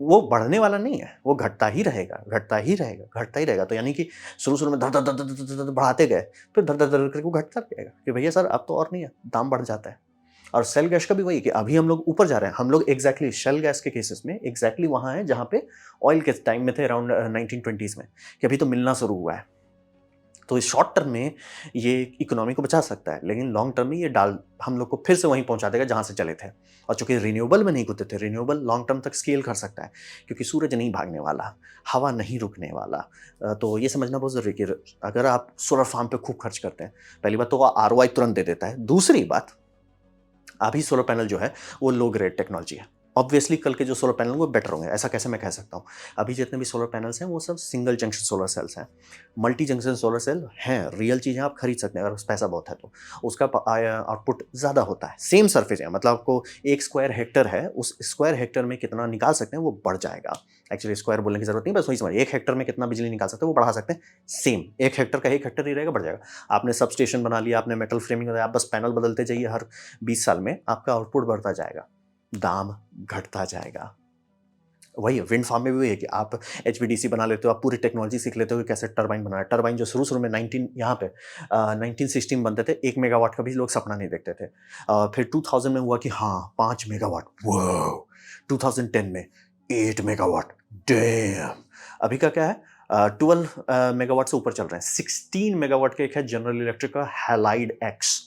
वो बढ़ने वाला नहीं है, वो घटता ही रहेगा, घटता ही रहेगा, घटता ही रहेगा। तो यानी कि शुरू-शुरू में धड़, धड़, धड़, धड़, धड़, धड़, धड़ बढ़ाते गए, फिर धड़, धड़, धड़ करके वो घटता रहेगा कि भैया सर अब तो और नहीं है, दाम बढ़ जाता है। और शेल गैस का भी वही कि अभी हम लोग ऊपर जा रहे हैं, हम लोग एग्ज़ैक्टली शेल गैस के केसेस में एग्ज़ैक्टली वहाँ हैं जहाँ पे ऑयल के टाइम में थे, अराउंड 1920s में, कि अभी तो मिलना शुरू हुआ है। तो इस शॉर्ट टर्म में ये इकोनॉमी को बचा सकता है, लेकिन लॉन्ग टर्म में ये डाल हम लोग को फिर से वहीं पहुंचा देगा जहां से चले थे। और चूंकि रिन्यूएबल में नहीं कूदते थे, रिन्यूएबल लॉन्ग टर्म तक स्केल कर सकता है, क्योंकि सूरज नहीं भागने वाला, हवा नहीं रुकने वाला। तो ये समझना बहुत ज़रूरी है कि अगर आप सोलर फार्म पे खूब खर्च करते हैं, पहली बात तो वो आरओआई तुरंत दे देता है। दूसरी बात, अभी सोलर पैनल जो है वो लो ग्रेड टेक्नोलॉजी है। ऑब्वियसली कल के जो सोलर पैनल वो बेटर होंगे, ऐसा कैसे मैं कह सकता हूँ? अभी जितने भी सोलर पैनल्स हैं वो सब सिंगल जंक्शन सोलर सेल्स हैं। मल्टी जंक्शन सोलर सेल हैं, रियल चीज़ है, आप खरीद सकते हैं अगर पैसा बहुत है तो। उसका आउटपुट ज़्यादा होता है, सेम सरफेस है, मतलब आपको 1 स्क्वायर हेक्टर है, उस स्क्वायर हेक्टर में कितना निकाल सकते हैं वो बढ़ जाएगा। एक्चुअली स्क्वायर बोलने की ज़रूरत नहीं, बस वही समझिए 1 हेक्टर में कितना बिजली निकाल सकते हैं वो बढ़ा सकते हैं, सेम 1 हेक्टर का 1 हेक्टर ही रहेगा, बढ़ जाएगा। आपने सबस्टेशन बना लिया, आपने मेटल फ्रेमिंग बनाया, आप बस पैनल बदलते जाइए, हर 20 साल में आपका आउटपुट बढ़ता जाएगा, दाम घटता जाएगा। वही है, विंड फार्म में भी वही है कि आप एचवीडीसी बना लेते हो, आप पूरी टेक्नोलॉजी सीख लेते हो कि कैसे टरबाइन बनाना है। टरबाइन जो शुरू-शुरू में 1916 में बनते थे, 1 मेगावाट का भी लोग सपना नहीं देखते थे। फिर 2000 में हुआ कि हाँ, 5 मेगावाट, वॉव! 2010 में 8 मेगावाट, डैम! अभी का क्या है? 12 मेगावाट से ऊपर चल रहे हैं। 16 मेगावाट का एक है जनरल इलेक्ट्रिक का हैलाइड एक्स,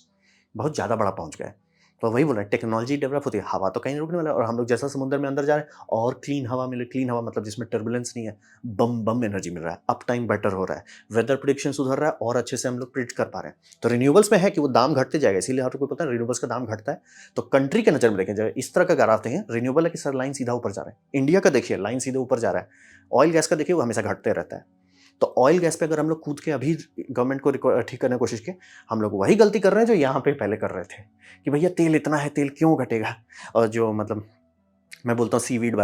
बहुत ज़्यादा बड़ा पहुँच गया है। तो वही बोल रहे हैं, टेक्नोलॉजी डेवलप होती है, हवा तो कहीं नहीं रुकने वाला है, और हम लोग जैसा समुद्र में अंदर जा रहे हैं और क्लीन हवा मिले, क्लीन हवा मतलब जिसमें टर्बुलेंस नहीं है, बम बम एनर्जी मिल रहा है, अप टाइम बेटर हो रहा है, वेदर प्रिडिक्शन सुधर रहा है और अच्छे से हम लोग प्रिडिक्ट कर पा रहे हैं। तो रिन्यूएबल्स में है कि वो दाम घटते जाएगा, इसीलिए हर कोई पता है रिन्यूएबल्स का दाम घटता है। तो कंट्री के नज़र में देखें जाए, इस तरह का ग्राफ देखें, रिन्यूएबल है कि सर लाइन सीधा ऊपर जा रहा है, इंडिया का देखिए लाइन सीधे ऊपर जा रहा है, ऑयल गैस का देखिए वो हमेशा घटते रहता है। तो ऑयल गैस पे अगर हम लोग कूद के अभी गवर्नमेंट को ठीक करने की कोशिश की, हम लोग वही गलती कर रहे हैं जो यहाँ पे पहले कर रहे थे, कि भैया तेल इतना है, तेल क्यों घटेगा? और जो मतलब मैं बोलता हूँ सीवीड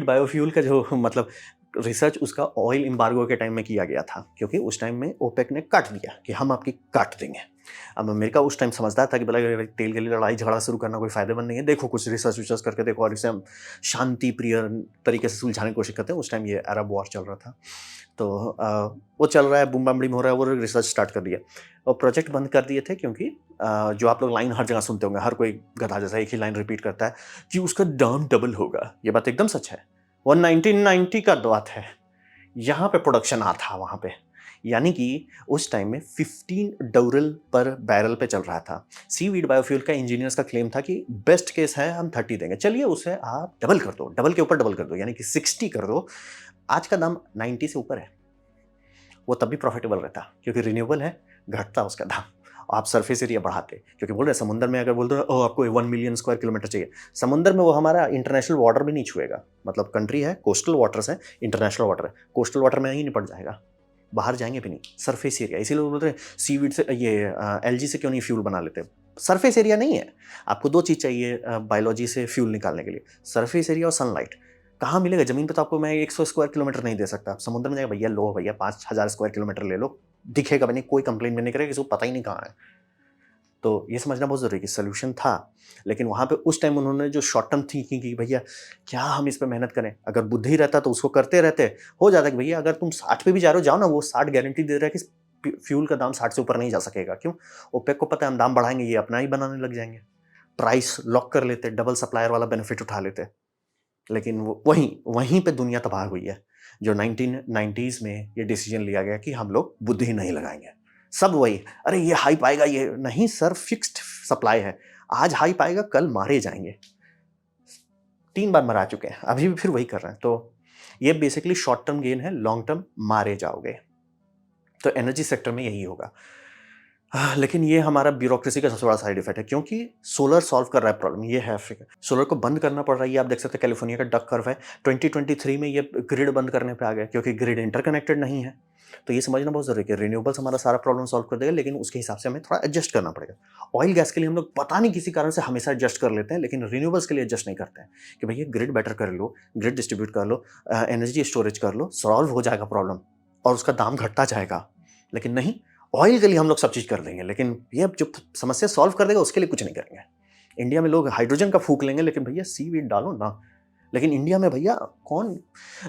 बायोफ्यूल का जो मतलब रिसर्च उसका ऑयल एम्बार्गो के टाइम में किया गया था, क्योंकि उस टाइम में ओपेक ने काट दिया कि हम आपकी काट देंगे। अब अमेरिका उस टाइम समझदार था कि बोला कि तेल के लिए लड़ाई झगड़ा शुरू करना कोई फायदेमंद नहीं है, देखो कुछ रिसर्च विसर्च करके देखो और इसे हम शांति प्रिय तरीके से सुलझाने की कोशिश करते हैं। उस टाइम ये अरब वॉर चल रहा था, तो वो चल रहा है, बूम बम हो रहा है, वो रिसर्च स्टार्ट कर दिया और प्रोजेक्ट बंद कर दिए थे, क्योंकि जो आप लोग लाइन हर जगह सुनते होंगे, हर कोई गधा जैसा एक ही लाइन रिपीट करता है कि उसका दाम डबल होगा। ये बात एकदम सच है, वो 1990 का बात है, यहाँ पे प्रोडक्शन आ था वहाँ पे, यानी कि उस टाइम में 15 डॉलर पर बैरल पे चल रहा था। सीवीड बायोफ्यूल का इंजीनियर्स का क्लेम था कि बेस्ट केस है हम 30 देंगे, चलिए उसे आप डबल कर दो, डबल के ऊपर डबल कर दो, यानी कि 60 कर दो। आज का दाम 90 से ऊपर है, वो तब भी प्रॉफिटेबल रहता, क्योंकि रिन्यूएबल है, घटता उसका दाम। आप सरफेस एरिया बढ़ाते, क्योंकि बोल रहे हैं समुद्र में अगर बोल रहे हो आपको 1 मिलियन स्क्वायर किलोमीटर चाहिए, समुद्र में वो हमारा इंटरनेशनल वाटर भी नहीं छुएगा। मतलब कंट्री है, कोस्टल वाटर्स है, इंटरनेशनल वाटर है, कोस्टल वाटर में ही निपट जाएगा, बाहर जाएंगे भी नहीं, सरफेस एरिया। इसीलिए लोग बोलते हैं सीवीड से ये एलजी से क्यों नहीं फ्यूल बना लेते, सरफेस एरिया नहीं है। आपको 2 चीज़ चाहिए बायोलॉजी से फ्यूल निकालने के लिए, सरफेस एरिया और सनलाइट। कहाँ मिलेगा? ज़मीन पे तो आपको मैं 100 स्क्वायर किलोमीटर नहीं दे सकता। आप समुद्र में जाएगा, भैया लो भैया 5000 स्क्वायर किलोमीटर ले लो, दिखेगा भी नहीं, कोई कंप्लेंट भी नहीं करेगा, किसी को पता ही नहीं कहाँ है। तो ये समझना बहुत ज़रूरी है कि सॉल्यूशन था, लेकिन वहाँ पे उस टाइम उन्होंने जो शॉर्ट टर्म थिंकिंग की, भैया क्या हम इस पे मेहनत करें, अगर बुद्धि रहता तो उसको करते रहते, हो जाता कि भैया अगर तुम 60 पे भी जा रहे हो, जाओ ना, वो 60 गारंटी दे रहा है कि फ्यूल का दाम 60 से ऊपर नहीं जा सकेगा। क्यों? ओपेक को पता है हम दाम बढ़ाएंगे, ये अपना ही बनाने लग जाएंगे। प्राइस लॉक कर लेते, डबल सप्लायर वाला बेनिफिट उठा लेते। लेकिन वो वहीं वहीं पे दुनिया तबाह हुई है। जो 1990s में ये डिसीजन लिया गया कि हम लोग बुद्धि नहीं लगाएंगे, सब वही, अरे ये हाइप आएगा, ये नहीं सर, फिक्स्ड सप्लाई है, आज हाइप आएगा, कल मारे जाएंगे। 3 बार मरा चुके हैं, अभी भी फिर वही कर रहे हैं। तो ये बेसिकली शॉर्ट टर्म गेन है, लॉन्ग टर्म मारे जाओगे। तो एनर्जी सेक्टर में यही होगा। लेकिन ये हमारा ब्यूरोक्रेसी का सबसे बड़ा साइड इफेक्ट है, क्योंकि सोलर सॉल्व कर रहा है प्रॉब्लम। ये है अफ्रीका, सोलर को बंद करना पड़ रहा है। ये आप देख सकते हैं कैलिफोर्निया का डक कर्व है, 2023 में ये ग्रिड बंद करने पे आ गया, क्योंकि ग्रिड इंटरकनेक्टेड नहीं है। तो ये समझना बहुत जरूरी है कि रिन्यूएबल्स हमारा सारा प्रॉब्लम सॉल्व कर देगा, लेकिन उसके हिसाब से हमें थोड़ा एडजस्ट करना पड़ेगा। ऑयल गैस के लिए हम लोग पता नहीं किसी कारण से हमेशा एडजस्ट कर लेते हैं, लेकिन रिन्यूएबल्स के लिए एडजस्ट नहीं करते हैं कि भैया ग्रिड बेटर कर लो, ग्रिड डिस्ट्रीब्यूट कर लो, एनर्जी स्टोरेज कर लो, सॉल्व हो जाएगा प्रॉब्लम और उसका दाम घटता जाएगा। लेकिन नहीं, ऑयल के लिए हम लोग सब चीज़ कर देंगे, लेकिन ये जो समस्या सॉल्व कर देगा उसके लिए कुछ नहीं करेंगे। इंडिया में लोग हाइड्रोजन का फूक लेंगे, लेकिन भैया सीवीड डालो ना। लेकिन इंडिया में भैया कौन,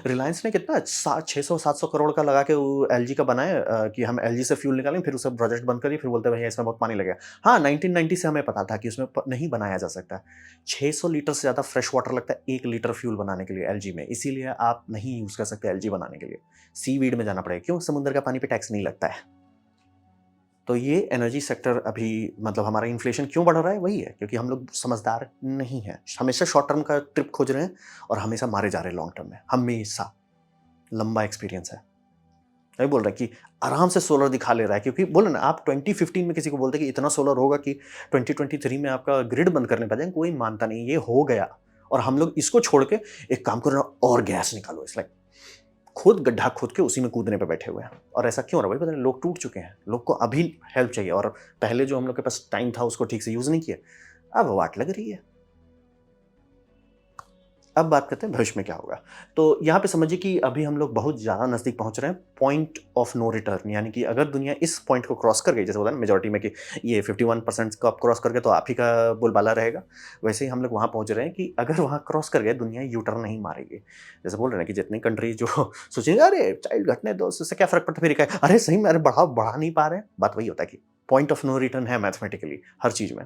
रिलायंस ने कितना 600-700 करोड़ का लगा के वो एलजी का बनाया कि हम एलजी से फ्यूल निकालेंगे, फिर उसे प्रोजेक्ट बंद करिए, फिर बोलते हैं भैया इसमें बहुत पानी लगेगा। हाँ, 1990 से हमें पता था कि उसमें नहीं बनाया जा सकता। 600 लीटर से ज़्यादा फ्रेश वाटर लगता है 1 लीटर फ्यूल बनाने के लिए एलजी में, इसीलिए आप नहीं यूज़ कर सकते एलजी बनाने के लिए, सीवीड में जाना पड़ेगा। क्यों? समुद्र का पानी पे टैक्स नहीं लगता है। तो ये एनर्जी सेक्टर अभी मतलब हमारा इन्फ्लेशन क्यों बढ़ रहा है, वही है क्योंकि हम लोग समझदार नहीं हैं, हमेशा शॉर्ट टर्म का ट्रिप खोज रहे हैं और हमेशा मारे जा रहे हैं लॉन्ग टर्म में, हमेशा। लंबा एक्सपीरियंस है, नहीं बोल रहा कि आराम से सोलर दिखा ले रहा है, क्योंकि बोले ना आप 2015 में किसी को बोलते कि इतना सोलर होगा कि 2023 में आपका ग्रिड बंद करने पड़ जाए, कोई मानता नहीं, ये हो गया। और हम लोग इसको छोड़ के एक काम करो ना, और गैस निकालो, इस लाइक खुद गड्ढा खोद के उसी में कूदने पे बैठे हुए हैं। और ऐसा क्यों हो रहा है भाई? पता नहीं, लोग टूट चुके हैं, लोग को अभी हेल्प चाहिए, और पहले जो हम लोग के पास टाइम था उसको ठीक से यूज नहीं किया, अब वाट लग रही है। अब बात करते हैं भविष्य में क्या होगा। तो यहाँ पे समझिए कि अभी हम लोग बहुत ज़्यादा नज़दीक पहुँच रहे हैं पॉइंट ऑफ नो रिटर्न, यानी कि अगर दुनिया इस पॉइंट को क्रॉस कर गई, जैसे होता है ना मेजॉरिटी में कि ये 51% को आप क्रॉस कर गए तो आप ही का बोलबाला रहेगा, वैसे ही हम लोग वहाँ पहुँच रहे हैं कि अगर वहाँ क्रॉस कर गए दुनिया यू टर्न नहीं मारेगी। जैसे बोल रहे हैं कि जितनी कंट्री जो सोचेंगे अरे चाइल्ड घटने दो, उससे क्या फ़र्क पड़ता, फिर क्या अरे सही में अरे बढ़ा नहीं पा रहे हैं, बात वही होता है कि पॉइंट ऑफ नो रिटर्न है मैथमेटिकली हर चीज़ में।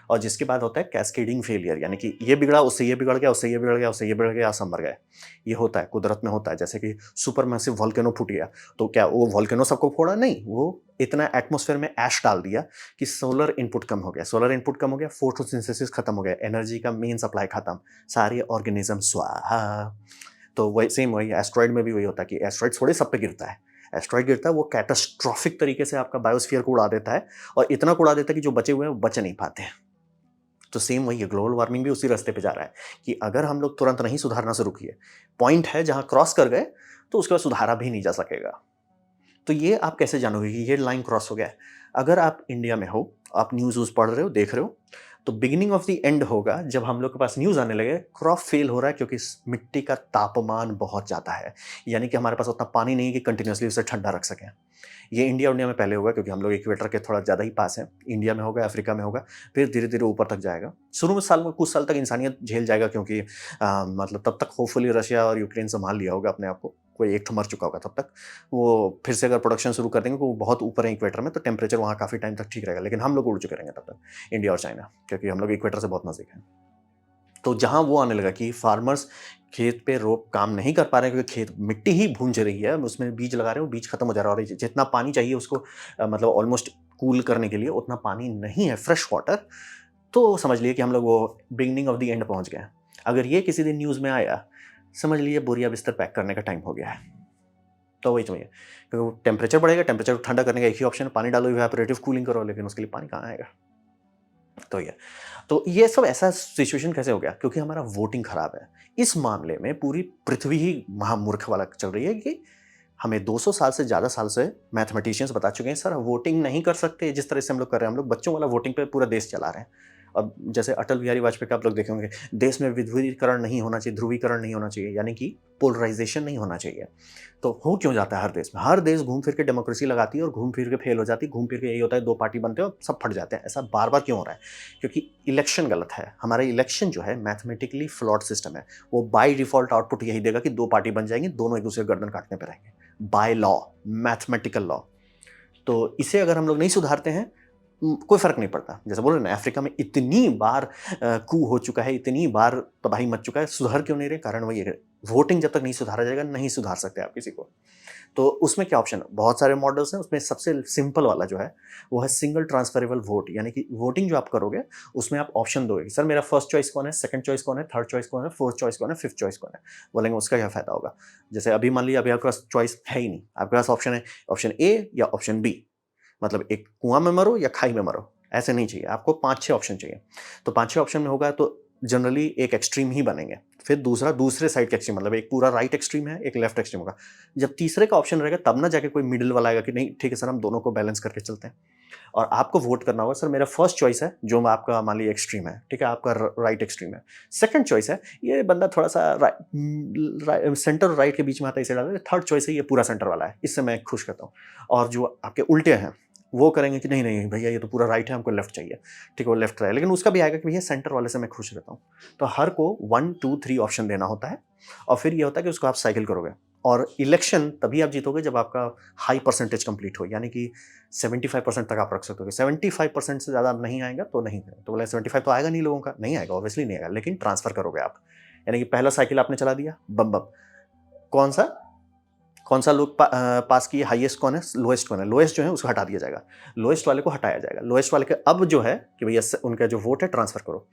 और जिसके बाद होता है कैस्केडिंग फेलियर, यानी कि ये बिगड़ा, उससे ये बिगड़ गया, उससे ये बिगड़ गया, उससे ये बिगड़ गया, सब मर गए। ये होता है, कुदरत में होता है। जैसे कि सुपर मैसिव वॉल्केनो फूट गया, तो क्या वो वॉल्केनो सबको फोड़ा? नहीं, वो इतना एटमॉस्फेयर में ऐश डाल दिया कि सोलर इनपुट कम हो गया, सोलर इनपुट कम हो गया, फोटोसिंथेसिस खत्म हो गया, एनर्जी का मेन सप्लाई खत्म, सारे ऑर्गेनिज्म स्वाहा। तो वही सेम वही एस्ट्रॉइड में भी वही होता है कि एस्ट्रॉइड थोड़े सब पे गिरता है, एस्ट्रॉइड गिरता है वो कैटास्ट्रॉफिक तरीके से आपका बायोस्फीयर को उड़ा देता है, और इतना को उड़ा देता है कि जो बचे हुए हैं वो बच नहीं पाते हैं। तो सेम वही है, ग्लोबल वार्मिंग भी उसी रास्ते पे जा रहा है कि अगर हम लोग तुरंत नहीं सुधारना शुरू किए, पॉइंट है जहां क्रॉस कर गए तो उसके बाद सुधारा भी नहीं जा सकेगा। तो ये आप कैसे जानोगे कि ये लाइन क्रॉस हो गया है? अगर आप इंडिया में हो, आप न्यूज़ व्यूज़ पढ़ रहे हो, देख रहे हो, तो बिगिनिंग ऑफ द एंड होगा जब हम लोग के पास न्यूज़ आने लगे क्रॉप फेल हो रहा है क्योंकि मिट्टी का तापमान बहुत ज़्यादा है, यानी कि हमारे पास उतना पानी नहीं है कि कंटिन्यूसली उसे ठंडा रख सकें। ये इंडिया में पहले होगा क्योंकि हम लोग इक्वेटर के थोड़ा ज़्यादा ही पास हैं, इंडिया में होगा, अफ्रीका में होगा, फिर धीरे धीरे ऊपर तक जाएगा। शुरू में साल में कुछ साल तक इंसानियत झेल जाएगा क्योंकि मतलब तब तक होपफुली रशिया और यूक्रेन संभाल लिया होगा अपने आप को, कोई एक तो मर चुका होगा तब तक, वो फिर से अगर प्रोडक्शन शुरू कर देंगे तो वो बहुत ऊपर है इक्वेटर में, तो टेम्परेचर वहाँ काफ़ी टाइम तक ठीक रहेगा। लेकिन हम लोग उड़ चुके रहेंगे तब तक, इंडिया और चाइना, क्योंकि हम लोग इक्वेटर से बहुत नज़दीक हैं। तो जहाँ वो आने लगा कि फार्मर्स खेत पे रोप काम नहीं कर पा रहे हैं क्योंकि खेत मिट्टी ही भूंज रही है, उसमें बीज लगा रहे हैं, वो बीज खत्म हो जा रहा है, और जितना पानी चाहिए उसको मतलब ऑलमोस्ट कूल करने के लिए उतना पानी नहीं है, फ्रेश वाटर। तो समझ लिए कि हम लोग वो बिगनिंग ऑफ द एंड पहुंच गए हैं। अगर ये किसी दिन न्यूज़ में आया, समझ लीजिए बोरिया बिस्तर पैक करने का टाइम हो गया है। तो वही समझिए, क्योंकि टेम्परेचर बढ़ेगा, टेम्परेचर को ठंडा करने का एक ही ऑप्शन है, पानी डालो, इवेपोरेटिव कूलिंग करो, लेकिन उसके लिए पानी कहाँ आएगा? तो ये सब ऐसा सिचुएशन कैसे हो गया? क्योंकि हमारा वोटिंग खराब है। इस मामले में पूरी पृथ्वी ही महामूर्ख वाला चल रही है कि हमें 200 साल से ज़्यादा साल से मैथमेटिशियंस बता चुके हैं, सर वोटिंग नहीं कर सकते जिस तरह से हम लोग कर रहे हैं, हम लोग बच्चों वाला वोटिंग पे पूरा देश चला रहे हैं। अब जैसे अटल बिहारी वाजपेयी का आप लोग देखेंगे, देश में विध्रुवीकरण नहीं होना चाहिए, ध्रुवीकरण नहीं होना चाहिए, यानी कि पोलराइजेशन नहीं होना चाहिए। तो हो क्यों जाता है हर देश में? हर देश घूम फिर के डेमोक्रेसी लगाती है और घूम फिर के फेल हो जाती है, घूम फिर के यही होता है, 2 पार्टी बनते हैं और सब फट जाते हैं। ऐसा बार बार क्यों हो रहा है? क्योंकि इलेक्शन गलत है। हमारा इलेक्शन जो है मैथमेटिकली फ्लॉड सिस्टम है, वो बाय डिफॉल्ट आउटपुट यही देगा कि 2 पार्टी बन जाएंगी, दोनों एक दूसरे गर्दन काटने पर रहेंगे, बाय लॉ, मैथमेटिकल लॉ। तो इसे अगर हम लोग नहीं सुधारते हैं कोई फ़र्क नहीं पड़ता। जैसे बोल रहे हैं ना, अफ्रीका में इतनी बार कू हो चुका है, इतनी बार तबाही मच चुका है, सुधर क्यों नहीं रहे? कारण वही है, वोटिंग जब तक नहीं सुधारा जाएगा, नहीं सुधार सकते आप किसी को। तो उसमें क्या ऑप्शन है? बहुत सारे मॉडल्स हैं, उसमें सबसे सिंपल वाला जो है, वो है सिंगल ट्रांसफरेबल वोट। यानी कि वोटिंग जो आप करोगे, उसमें आप ऑप्शन दोगे कि सर मेरा फर्स्ट चॉइस कौन है, सेकंड चॉइस कौन है, थर्ड चॉइस कौन है, फोर्थ चॉइस कौन है, फिफ्थ चॉइस कौन है। बोलेंगे उसका क्या फ़ायदा होगा? जैसे अभी मान लीजिए अभी आपके पास चॉइस है ही नहीं, आपके पास ऑप्शन है ऑप्शन ए या ऑप्शन बी। मतलब एक कुआँ में मरो या खाई में मरो, ऐसे नहीं चाहिए, आपको 5-6 ऑप्शन चाहिए। तो 5-6 ऑप्शन में होगा तो जनरली एक एक्सट्रीम ही बनेंगे, फिर दूसरा दूसरे साइड का एक्सट्रीम, मतलब एक पूरा राइट एक्सट्रीम है, एक लेफ्ट एक्सट्रीम होगा। जब तीसरे का ऑप्शन रहेगा तब ना जाके कोई मिडल वाला आएगा कि नहीं ठीक है सर, हम दोनों को बैलेंस करके चलते हैं। और आपको वोट करना होगा, सर मेरा फर्स्ट चॉइस है जो आपका मान लीजिए एक्सट्रीम है, ठीक है, आपका राइट एक्सट्रीम है। सेकंड चॉइस है ये बंदा थोड़ा सा सेंटर और राइट के बीच में आता है, इसे डाल। थर्ड चॉइस है ये पूरा सेंटर वाला है, इससे मैं खुश करता हूँ। और जो आपके उल्टे हैं वो करेंगे कि नहीं नहीं भैया ये तो पूरा राइट है, हमको लेफ्ट चाहिए, ठीक है वो लेफ्ट है, लेकिन उसका भी आएगा कि भैया सेंटर वाले से मैं खुश रहता हूँ। तो हर को 1 2 3 ऑप्शन देना होता है, और फिर ये होता है कि उसको आप साइकिल करोगे। और इलेक्शन तभी आप जीतोगे जब आपका हाई परसेंटेज कंप्लीट हो, यानी कि 75% तक आप रख सकते हो। 75% से ज़्यादा नहीं आएगा तो नहीं है, तो बोले 75 तो आएगा नहीं, लोगों का नहीं आएगा, ऑब्वियसली नहीं आएगा, लेकिन ट्रांसफर करोगे आप। यानी कि पहला साइकिल आपने चला दिया, बम बम। कौन सा कौन सा लोग पास किए, हाईएस्ट कौन है, लोएस्ट कौन है, लोएस्ट जो है उसको हटा दिया जाएगा, लोएस्ट वाले को हटाया जाएगा। लोएस्ट वाले के अब जो है कि भैया उनका जो वोट है ट्रांसफर करो।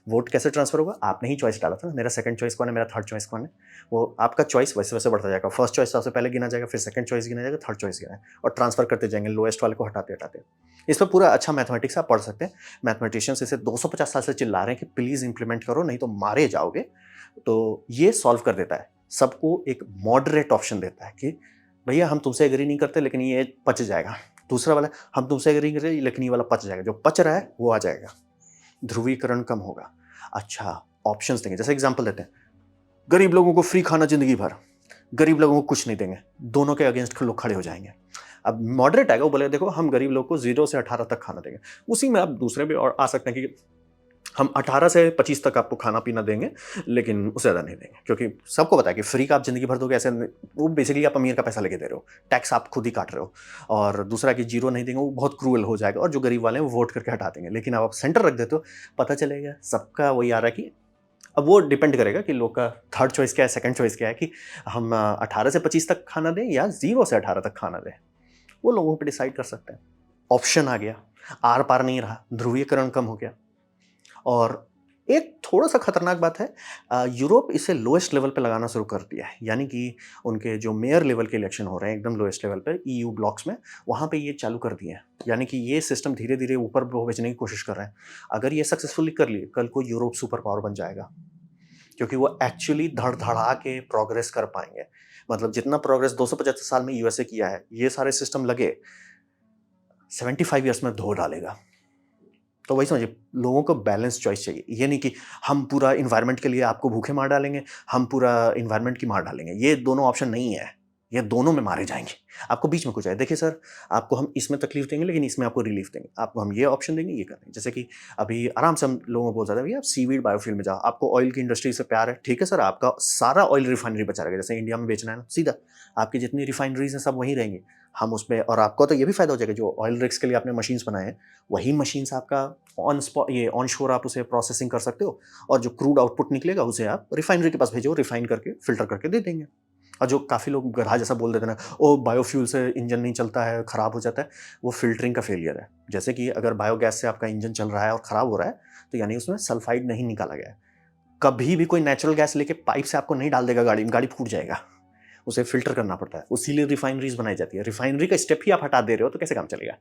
वोट कैसे ट्रांसफर होगा? आपने ही चॉइस डाला था ना, मेरा सेकंड चॉइस कौन है, मेरा थर्ड चॉइस कौन है, वो आपका चॉइस वैसे वैसे बढ़ता जाएगा। फर्स्ट चॉइस सबसे पहले गिना जाएगा, फिर सेकंड चॉइस गिना जाएगा, थर्ड चॉइस गिना है, और ट्रांसफर करते जाएंगे लोएस्ट वाले को हटाते हटाते। इस पर पूरा अच्छा मैथमेटिक्स आप पढ़ सकते हैं। मैथमेटिशियंस इसे 250 साल से चिल्ला रहे हैं कि प्लीज इंप्लीमेंट करो नहीं तो मारे जाओगे। तो ये सॉल्व कर देता है, सबको एक मॉडरेट ऑप्शन देता है कि भैया हम तुमसे एग्री नहीं करते लेकिन ये पच जाएगा। दूसरा वाला, हम तुमसे एग्री कर रहे हैं लेकिन ये वाला पच जाएगा, जो पच रहा है वो आ जाएगा, ध्रुवीकरण कम होगा। अच्छा, ऑप्शंस देंगे, जैसे एग्जांपल देते हैं, गरीब लोगों को फ्री खाना जिंदगी भर, गरीब लोगों को कुछ नहीं देंगे, दोनों के अगेंस्ट लोग खड़े हो जाएंगे। अब मॉडरेट आएगा, वो बोले देखो हम गरीब लोग को 0 से 18 तक खाना देंगे। उसी में आप दूसरे भी और आ सकते हैं कि हम 18 से 25 तक आपको खाना पीना देंगे, लेकिन उससे ज़्यादा नहीं देंगे, क्योंकि सबको पता है कि फ्री का आप ज़िंदगी भर दोगे ऐसे वो बेसिकली आप अमीर का पैसा लेके दे रहे हो, टैक्स आप खुद ही काट रहे हो। और दूसरा कि 0 नहीं देंगे, वो बहुत क्रूअल हो जाएगा, और जो गरीब वाले हैं वो वोट करके हटा देंगे। लेकिन अब आप सेंटर रख देते हो, पता चलेगा सबका वही आ रहा है कि अब वो डिपेंड करेगा कि लोग का थर्ड चॉइस क्या है, सेकंड चॉइस क्या है, कि हम 18 से 25 तक खाना दें या 0 से 18 तक खाना दें, वो लोगों पर डिसाइड कर सकते हैं। ऑप्शन आ गया, आर पार नहीं रहा, ध्रुवीकरण कम हो गया। और एक थोड़ा-सा खतरनाक बात है, यूरोप इसे लोएस्ट लेवल पे लगाना शुरू कर दिया है। यानी कि उनके जो मेयर लेवल के इलेक्शन हो रहे हैं एकदम लोएस्ट लेवल पे, ईयू ब्लॉक्स में, वहाँ पे ये चालू कर दिए हैं। यानी कि ये सिस्टम धीरे-धीरे ऊपर भेजने की कोशिश कर रहे हैं। अगर ये सक्सेसफुली कर लिए, कल को यूरोप सुपर पावर बन जाएगा, क्योंकि वो एक्चुअली धड़-धड़ा के प्रोग्रेस कर पाएँगे। मतलब जितना प्रोग्रेस 275 साल में यूएसए किया है, ये सारे सिस्टम लगे 75 ईयर्स में धो डालेगा। तो वही समझिए, लोगों को बैलेंस चॉइस चाहिए। ये नहीं कि हम पूरा एनवायरनमेंट के लिए आपको भूखे मार डालेंगे, हम पूरा एनवायरनमेंट की मार डालेंगे। ये दोनों ऑप्शन नहीं है, ये दोनों में मारे जाएँगे। आपको बीच में कुछ है, देखिए सर आपको हम इसमें तकलीफ देंगे लेकिन इसमें आपको रिलीफ देंगे। आपको हम ये ऑप्शन देंगे, ये करेंगे। जैसे कि अभी आराम से हम लोगों को बोल सकते हैं भैया आप सीवीड बायोफ्यूल में जाओ, आपको ऑयल की इंडस्ट्री से प्यार है, ठीक है सर, आपका सारा ऑयल रिफाइनरी बचा रहेगा। जैसे इंडिया में बेचना है ना, सीधा आपकी जितनी रिफाइनरीज़ हैं सब वहीं रहेंगी। हम उसमें, और आपको तो ये भी फ़ायदा हो जाएगा, जो ऑयल रिग्स के लिए आपने मशीन्स बनाए हैं, वही मशीन्स आपका ऑन शोर आप उसे प्रोसेसिंग कर सकते हो, और जो क्रूड आउटपुट निकलेगा उसे आप रिफाइनरी के पास भेजो, रिफाइन करके फ़िल्टर करके दे देंगे। और जो काफ़ी लोग गधा जैसा बोल देते हैं ना, ओ बायोफ्यूल से इंजन नहीं चलता है, ख़राब हो जाता है, वो फ़िल्टरिंग का फेलियर है। जैसे कि अगर बायोगैस से आपका इंजन चल रहा है और ख़राब हो रहा है, तो यानी उसमें सल्फाइड नहीं निकाला गया है। कभी भी कोई नेचुरल गैस लेके पाइप से आपको नहीं डाल देगा गाड़ी में, गाड़ी फूट जाएगा। उसे फ़िल्टर करना पड़ता है, इसीलिए रिफाइनरीज़ बनाई जाती है। रिफाइनरी का स्टेप ही आप हटा दे रहे हो तो कैसे काम चलेगा?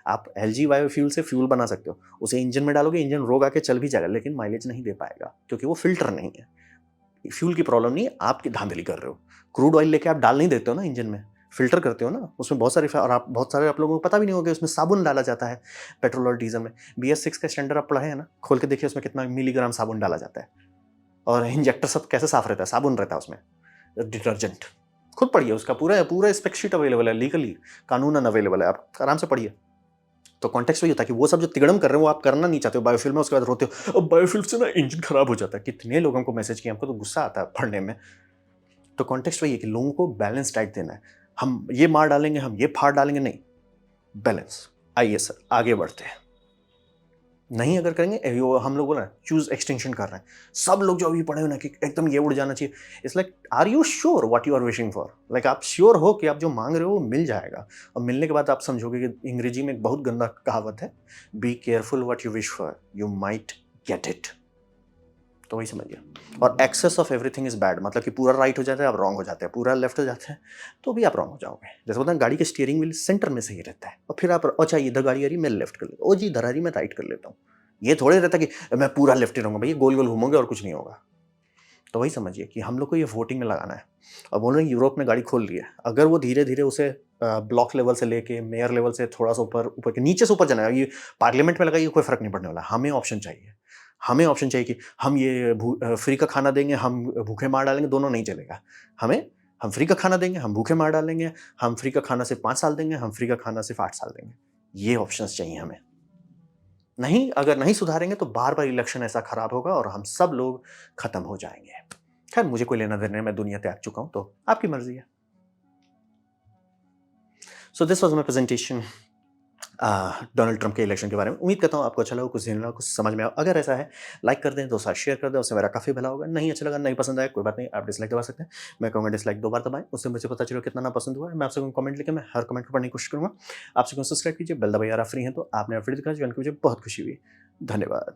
आप एलजी बायोफ्यूल से फ्यूल बना सकते हो, उसे इंजन में डालोगे, इंजन रोग आके चल भी जाएगा, लेकिन माइलेज नहीं दे पाएगा, क्योंकि वो फ़िल्टर नहीं है। फ्यूल की प्रॉब्लम नहीं है, आप धांधली कर रहे हो। क्रूड ऑयल लेके आप डाल नहीं देते हो ना इंजन में, फ़िल्टर करते हो ना, उसमें बहुत सारे और आप बहुत सारे आप लोगों को पता भी नहीं होगा उसमें साबुन डाला जाता है पेट्रोल और डीज़ल में। BS6 का स्टैंडर्ड आप पढ़े हैं ना, खोल के देखिए उसमें कितना मिलीग्राम साबुन डाला जाता है, और इंजेक्टर सब कैसे साफ रहता है, साबुन रहता है उसमें, डिटर्जेंट। खुद पढ़िए, उसका पूरा पूरा स्पेक शीट अवेलेबल है, लीगली कानूनन अवेलेबल है, आप आराम से पढ़िए। तो कॉन्टेक्स्ट वही होता है कि वो सब जो तिगड़म कर रहे हो वो आप करना नहीं चाहते हो बायोफ्यूल में, उसके बाद रोते हो अब बायोफ्यूल से ना इंजन खराब हो जाता है। कितने लोगों को मैसेज किया, हमको तो गुस्सा आता है पढ़ने में। तो कॉन्टेक्स्ट वही है कि लोगों को बैलेंस डाइट देना है। हम ये मार डालेंगे, हम ये फाड़ डालेंगे, नहीं, बैलेंस। आइए सर आगे बढ़ते हैं। नहीं अगर करेंगे हम लोग बोला चूज एक्सटेंशन कर रहे हैं, सब लोग जो अभी पढ़े हो ना कि एकदम ये उड़ जाना चाहिए, it's like are you sure what you are wishing for, like आप श्योर हो कि आप जो मांग रहे हो वो मिल जाएगा। और मिलने के बाद आप समझोगे कि अंग्रेजी में एक बहुत गंदा कहावत है, be careful what you wish for, you might get it. तो वही समझिए। और excess of everything is bad, मतलब कि पूरा राइट हो जाता है आप रॉन्ग हो जाते हैं, पूरा लेफ्ट हो जाते हैं तो भी आप रॉन्ग हो जाओगे। जैसे बोलते हैं गाड़ी के स्टीयरिंग व्हील सेंटर में सही रहता है, और फिर आप अच्छा इधर गाड़ी आ रही मैं लेफ्ट कर लेता हूँ, ओ जी इधर आ रही मैं राइट कर लेता हूँ। ये थोड़े रहता कि मैं पूरा लेफ्ट ही रहूंगा, भैया गोल गोल घूमोगे और कुछ नहीं होगा। तो वही समझिए कि हम लोग को ये वोटिंग में लगाना है। और बोल रहे हैं यूरोप में गाड़ी खोल ली है, अगर वो धीरे धीरे उसे ब्लॉक लेवल से लेके मेयर लेवल से थोड़ा सा ऊपर ऊपर के नीचे से ऊपर जाना है, ये पार्लियामेंट में लगाइए कोई फर्क नहीं पड़ने वाला। हमें ऑप्शन चाहिए, हमें ऑप्शन चाहिए कि हम ये फ्री का खाना देंगे, हम भूखे मार डालेंगे, दोनों नहीं चलेगा। हम फ्री का खाना देंगे, हम भूखे मार डालेंगे, हम फ्री का खाना सिर्फ 5 साल देंगे, हम फ्री का खाना सिर्फ 8 साल देंगे। ये ऑप्शंस चाहिए हमें। नहीं अगर नहीं सुधारेंगे तो बार बार इलेक्शन ऐसा खराब होगा और हम सब लोग खत्म हो जाएंगे। खैर मुझे कोई लेना देना नहीं, मैं दुनिया त्याग चुका हूं, तो आपकी मर्जी है। So this was my presentation Donald Trump के इलेक्शन के बारे में। उम्मीद करता हूँ आपको अच्छा लगा, कुछ सीखने लगा, कुछ समझ में आया। अगर ऐसा है लाइक कर दें, दोस्तों शेयर कर दें, उससे मेरा काफ़ी भला होगा। नहीं अच्छा लगा, नहीं पसंद आया, कोई बात नहीं, आप डिसलाइक दबा सकते हैं। मैं कहूँगा डिसलाइक 2 बार दबाएं, उससे मुझे पता चलेगा कितना ना पसंद हुआ है। मैं आपसे कमेंट लेके मैं हर कमेंट को पढ़ने की कोशिश करूँगा। आपसे सब्सक्राइब कीजिए, बेल दबाइए, आप फ्री हैं तो आपने फ्री दिखा ज्वाइन की, मुझे बहुत खुशी हुई। धन्यवाद।